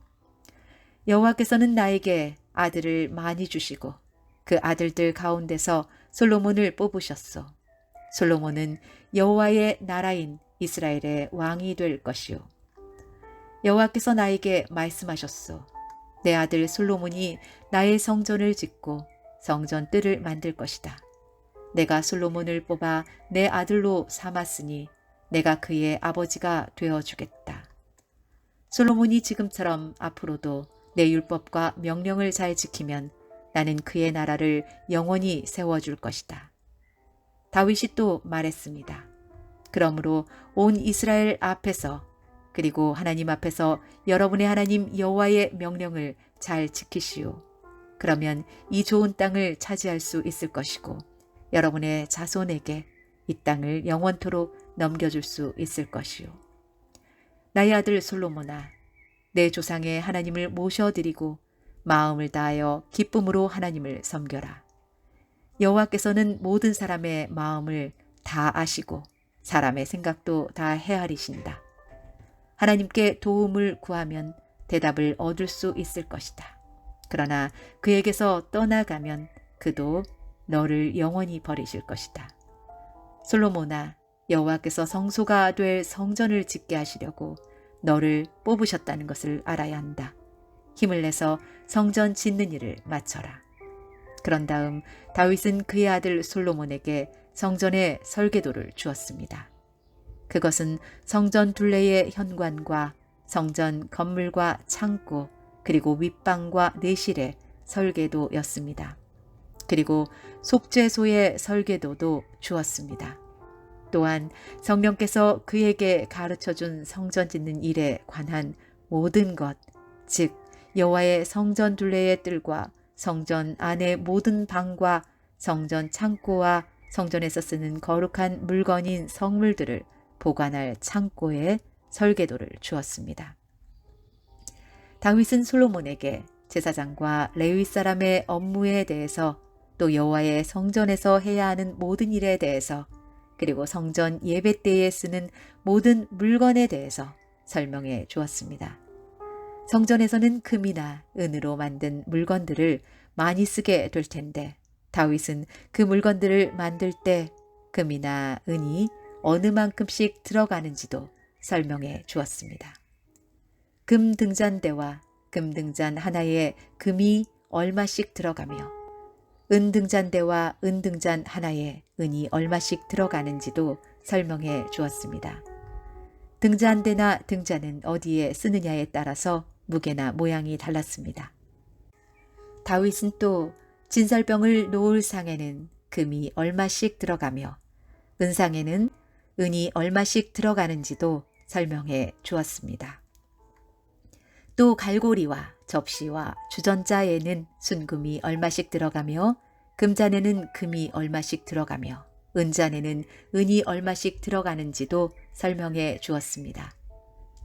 여호와께서는 나에게 아들을 많이 주시고 그 아들들 가운데서 솔로몬을 뽑으셨소. 솔로몬은 여호와의 나라인 이스라엘의 왕이 될 것이요. 여호와께서 나에게 말씀하셨소. 내 아들 솔로몬이 나의 성전을 짓고 성전 뜰을 만들 것이다. 내가 솔로몬을 뽑아 내 아들로 삼았으니 내가 그의 아버지가 되어주겠다. 솔로몬이 지금처럼 앞으로도 내 율법과 명령을 잘 지키면 나는 그의 나라를 영원히 세워줄 것이다. 다윗이 또 말했습니다. 그러므로 온 이스라엘 앞에서 그리고 하나님 앞에서 여러분의 하나님 여호와의 명령을 잘 지키시오. 그러면 이 좋은 땅을 차지할 수 있을 것이고 여러분의 자손에게 이 땅을 영원토록 넘겨줄 수 있을 것이오. 나의 아들 솔로몬아, 내 조상의 하나님을 모셔드리고 마음을 다하여 기쁨으로 하나님을 섬겨라. 여호와께서는 모든 사람의 마음을 다 아시고 사람의 생각도 다 헤아리신다. 하나님께 도움을 구하면 대답을 얻을 수 있을 것이다. 그러나 그에게서 떠나가면 그도 너를 영원히 버리실 것이다. 솔로몬아, 여호와께서 성소가 될 성전을 짓게 하시려고 너를 뽑으셨다는 것을 알아야 한다. 힘을 내서 성전 짓는 일을 마쳐라. 그런 다음 다윗은 그의 아들 솔로몬에게 성전의 설계도를 주었습니다. 그것은 성전 둘레의 현관과 성전 건물과 창고 그리고 윗방과 내실의 설계도였습니다. 그리고 속죄소의 설계도도 주었습니다. 또한 성령께서 그에게 가르쳐준 성전 짓는 일에 관한 모든 것, 즉 여호와의 성전 둘레의 뜰과 성전 안의 모든 방과 성전 창고와 성전에서 쓰는 거룩한 물건인 성물들을 보관할 창고에 설계도를 주었습니다. 다윗은 솔로몬에게 제사장과 레위 사람의 업무에 대해서 또 여호와의 성전에서 해야 하는 모든 일에 대해서 그리고 성전 예배 때에 쓰는 모든 물건에 대해서 설명해 주었습니다. 성전에서는 금이나 은으로 만든 물건들을 많이 쓰게 될 텐데 다윗은 그 물건들을 만들 때 금이나 은이 어느 만큼씩 들어가는지도 설명해 주었습니다. 금 등잔대와 금 등잔 하나에 금이 얼마씩 들어가며 은 등잔대와 은 등잔 하나에 은이 얼마씩 들어가는지도 설명해 주었습니다. 등잔대나 등잔은 어디에 쓰느냐에 따라서 무게나 모양이 달랐습니다. 다윗은 또 진설병을 놓을 상에는 금이 얼마씩 들어가며 은상에는 은이 얼마씩 들어가는지도 설명해 주었습니다. 또 갈고리와 접시와 주전자에는 순금이 얼마씩 들어가며 금잔에는 금이 얼마씩 들어가며 은잔에는 은이 얼마씩 들어가는지도 설명해 주었습니다.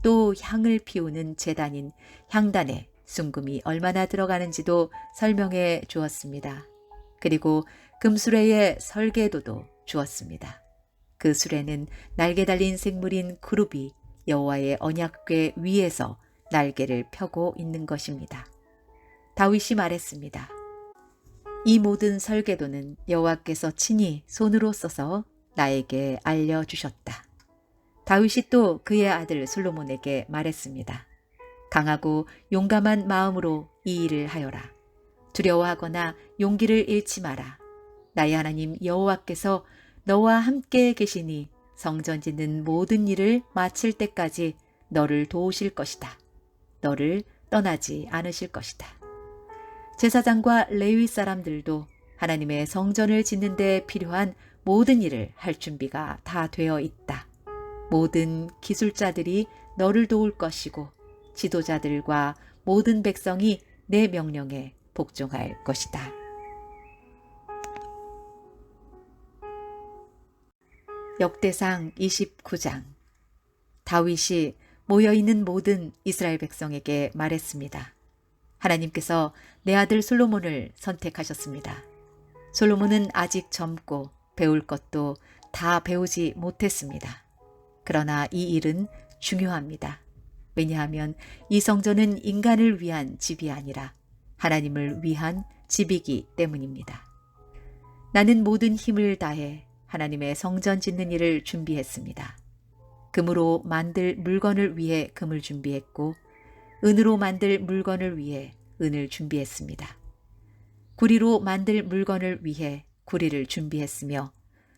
또 향을 피우는 제단인 향단에 순금이 얼마나 들어가는지도 설명해 주었습니다. 그리고 금수레의 설계도도 주었습니다. 그 수레는 날개 달린 생물인 그룹이 여호와의 언약궤 위에서 날개를 펴고 있는 것입니다. 다윗이 말했습니다. 이 모든 설계도는 여호와께서 친히 손으로 써서 나에게 알려주셨다. 다윗이 또 그의 아들 솔로몬에게 말했습니다. 강하고 용감한 마음으로 이 일을 하여라. 두려워하거나 용기를 잃지 마라. 나의 하나님 여호와께서 너와 함께 계시니 성전 짓는 모든 일을 마칠 때까지 너를 도우실 것이다. 너를 떠나지 않으실 것이다. 제사장과 레위 사람들도 하나님의 성전을 짓는 데 필요한 모든 일을 할 준비가 다 되어 있다. 모든 기술자들이 너를 도울 것이고 지도자들과 모든 백성이 내 명령에 복종할 것이다. 역대상 29장. 다윗이 모여있는 모든 이스라엘 백성에게 말했습니다. 하나님께서 내 아들 솔로몬을 선택하셨습니다. 솔로몬은 아직 젊고 배울 것도 다 배우지 못했습니다. 그러나 이 일은 중요합니다. 왜냐하면 이 성전은 인간을 위한 집이 아니라 하나님을 위한 집이기 때문입니다. 나는 모든 힘을 다해 하나님의 성전 짓는 일을 준비했습니다. 금으로 만들 물건을 위해 금을 준비했고 은으로 만들 물건을 위해 은을 준비했습니다. 구리로 만들 물건을 위해 구리를 준비했으며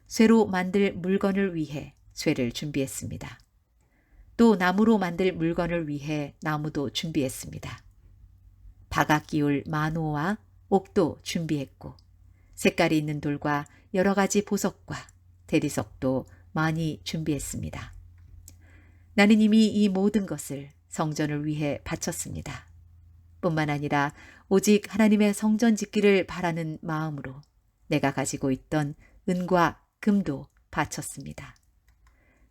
쇠로 만들 물건을 위해 쇠를 준비했습니다. 또 나무로 만들 물건을 위해 나무도 준비했습니다. 바각 기울 마노와 옥도 준비했고 색깔이 있는 돌과 여러 가지 보석과 대리석도 많이 준비했습니다. 나는 이미 이 모든 것을 성전을 위해 바쳤습니다. 뿐만 아니라 오직 하나님의 성전 짓기를 바라는 마음으로 내가 가지고 있던 은과 금도 바쳤습니다.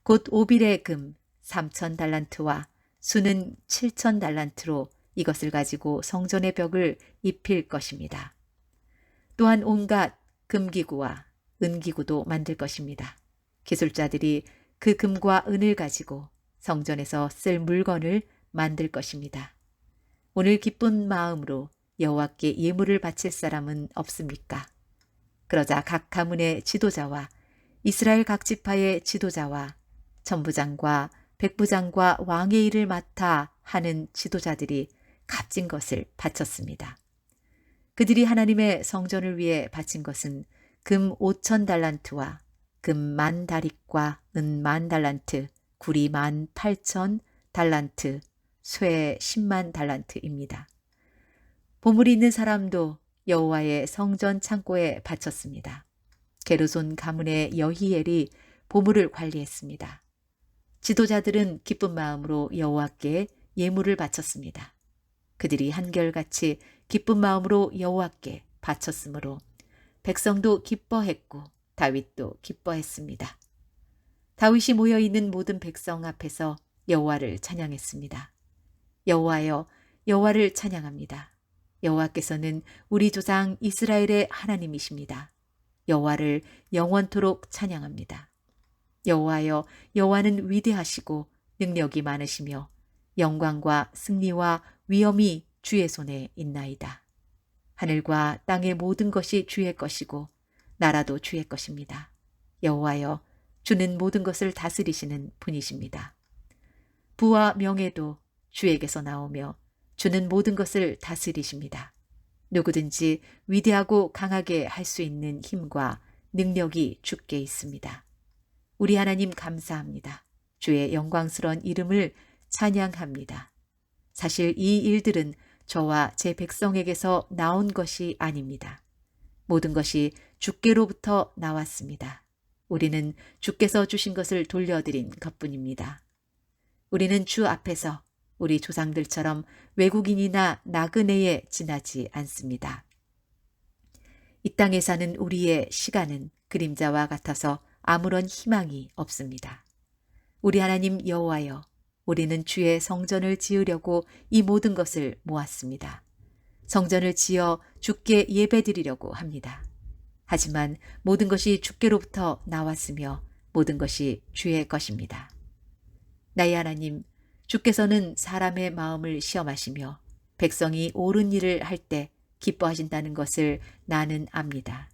곧 오빌의 금 3,000달란트와 수는 7,000달란트로 이것을 가지고 성전의 벽을 입힐 것입니다. 또한 온갖 금기구와 은기구도 만들 것입니다. 기술자들이 그 금과 은을 가지고 성전에서 쓸 물건을 만들 것입니다. 오늘 기쁜 마음으로 여호와께 예물을 바칠 사람은 없습니까? 그러자 각 가문의 지도자와 이스라엘 각 지파의 지도자와 천부장과 백부장과 왕의 일을 맡아 하는 지도자들이 값진 것을 바쳤습니다. 그들이 하나님의 성전을 위해 바친 것은 금 5,000달란트와 금 10,000다릿과 은 10,000달란트, 구리 18,000달란트, 쇠 100,000달란트입니다. 보물이 있는 사람도 여호와의 성전 창고에 바쳤습니다. 게르손 가문의 여히엘이 보물을 관리했습니다. 지도자들은 기쁜 마음으로 여호와께 예물을 바쳤습니다. 그들이 한결같이 기쁜 마음으로 여호와께 바쳤으므로 백성도 기뻐했고 다윗도 기뻐했습니다. 다윗이 모여있는 모든 백성 앞에서 여호와를 찬양했습니다. 여호와여, 여호와를 찬양합니다. 여호와께서는 우리 조상 이스라엘의 하나님이십니다. 여호와를 영원토록 찬양합니다. 여호와여, 여호와는 위대하시고 능력이 많으시며 영광과 승리와 위엄이 주의 손에 있나이다. 하늘과 땅의 모든 것이 주의 것이고 나라도 주의 것입니다. 여호와여, 주는 모든 것을 다스리시는 분이십니다. 부와 명예도 주에게서 나오며 주는 모든 것을 다스리십니다. 누구든지 위대하고 강하게 할 수 있는 힘과 능력이 주께 있습니다. 우리 하나님 감사합니다. 주의 영광스러운 이름을 찬양합니다. 사실 이 일들은 저와 제 백성에게서 나온 것이 아닙니다. 모든 것이 주께로부터 나왔습니다. 우리는 주께서 주신 것을 돌려드린 것뿐입니다. 우리는 주 앞에서 우리 조상들처럼 외국인이나 나그네에 지나지 않습니다. 이 땅에 사는 우리의 시간은 그림자와 같아서 아무런 희망이 없습니다. 우리 하나님 여호와여, 우리는 주의 성전을 지으려고 이 모든 것을 모았습니다. 성전을 지어 주께 예배드리려고 합니다. 하지만 모든 것이 주께로부터 나왔으며 모든 것이 주의 것입니다. 나의 하나님, 주께서는 사람의 마음을 시험하시며 백성이 옳은 일을 할 때 기뻐하신다는 것을 나는 압니다.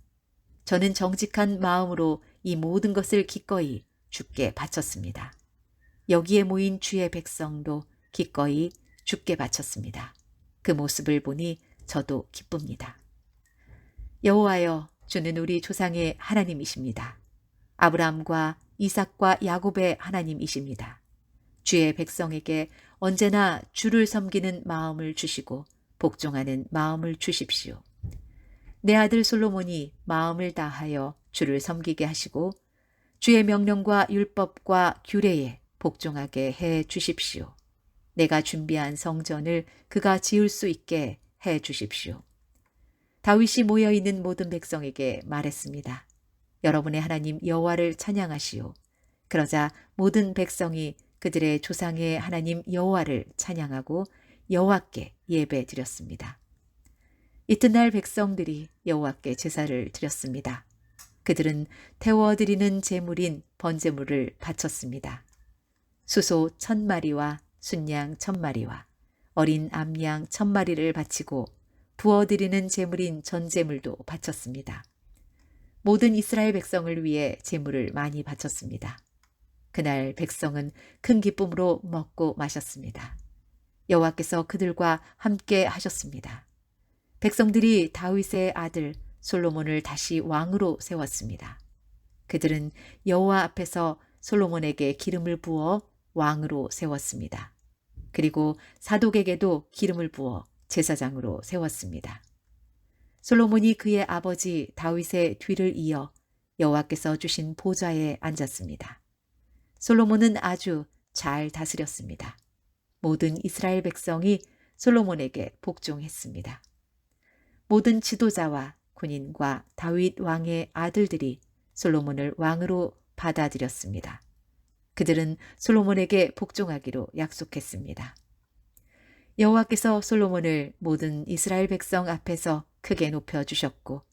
저는 정직한 마음으로 이 모든 것을 기꺼이 주께 바쳤습니다. 여기에 모인 주의 백성도 기꺼이 주께 바쳤습니다. 그 모습을 보니 저도 기쁩니다. 여호와여, 주는 우리 조상의 하나님이십니다. 아브라함과 이삭과 야곱의 하나님이십니다. 주의 백성에게 언제나 주를 섬기는 마음을 주시고 복종하는 마음을 주십시오. 내 아들 솔로몬이 마음을 다하여 주를 섬기게 하시고 주의 명령과 율법과 규례에 복종하게 해 주십시오. 내가 준비한 성전을 그가 지을 수 있게 해 주십시오. 다윗이 모여있는 모든 백성에게 말했습니다. 여러분의 하나님 여호와를 찬양하시오. 그러자 모든 백성이 그들의 조상의 하나님 여호와를 찬양하고 여호와께 예배 드렸습니다. 이튿날 백성들이 여호와께 제사를 드렸습니다. 그들은 태워드리는 제물인 번제물을 바쳤습니다. 수소 1000마리와 순양 1000마리와 어린 암양 1000마리를 바치고 부어드리는 제물인 전제물도 바쳤습니다. 모든 이스라엘 백성을 위해 제물을 많이 바쳤습니다. 그날 백성은 큰 기쁨으로 먹고 마셨습니다. 여호와께서 그들과 함께 하셨습니다. 백성들이 다윗의 아들 솔로몬을 다시 왕으로 세웠습니다. 그들은 여호와 앞에서 솔로몬에게 기름을 부어 왕으로 세웠습니다. 그리고 사독에게도 기름을 부어 제사장으로 세웠습니다. 솔로몬이 그의 아버지 다윗의 뒤를 이어 여호와께서 주신 보좌에 앉았습니다. 솔로몬은 아주 잘 다스렸습니다. 모든 이스라엘 백성이 솔로몬에게 복종했습니다. 모든 지도자와 군인과 다윗 왕의 아들들이 솔로몬을 왕으로 받아들였습니다. 그들은 솔로몬에게 복종하기로 약속했습니다. 여호와께서 솔로몬을 모든 이스라엘 백성 앞에서 크게 높여주셨고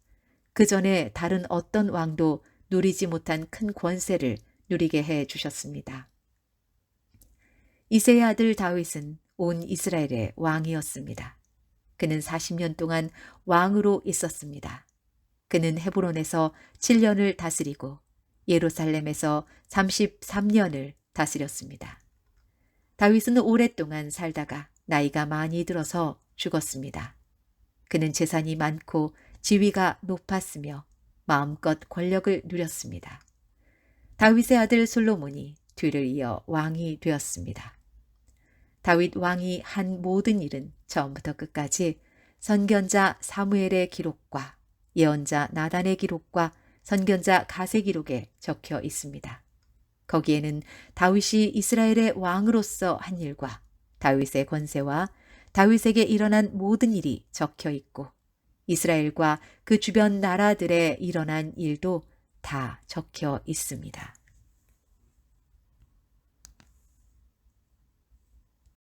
그 전에 다른 어떤 왕도 누리지 못한 큰 권세를 누리게 해 주셨습니다. 이새의 아들 다윗은 온 이스라엘의 왕이었습니다. 그는 40년 동안 왕으로 있었습니다. 그는 헤브론에서 7년을 다스리고 예루살렘에서 33년을 다스렸습니다. 다윗은 오랫동안 살다가 나이가 많이 들어서 죽었습니다. 그는 재산이 많고 지위가 높았으며 마음껏 권력을 누렸습니다. 다윗의 아들 솔로몬이 뒤를 이어 왕이 되었습니다. 다윗 왕이 한 모든 일은 처음부터 끝까지 선견자 사무엘의 기록과 예언자 나단의 기록과 선견자 갓의 기록에 적혀 있습니다. 거기에는 다윗이 이스라엘의 왕으로서 한 일과 다윗의 권세와 다윗에게 일어난 모든 일이 적혀 있고 이스라엘과 그 주변 나라들에 일어난 일도 다 적혀 있습니다.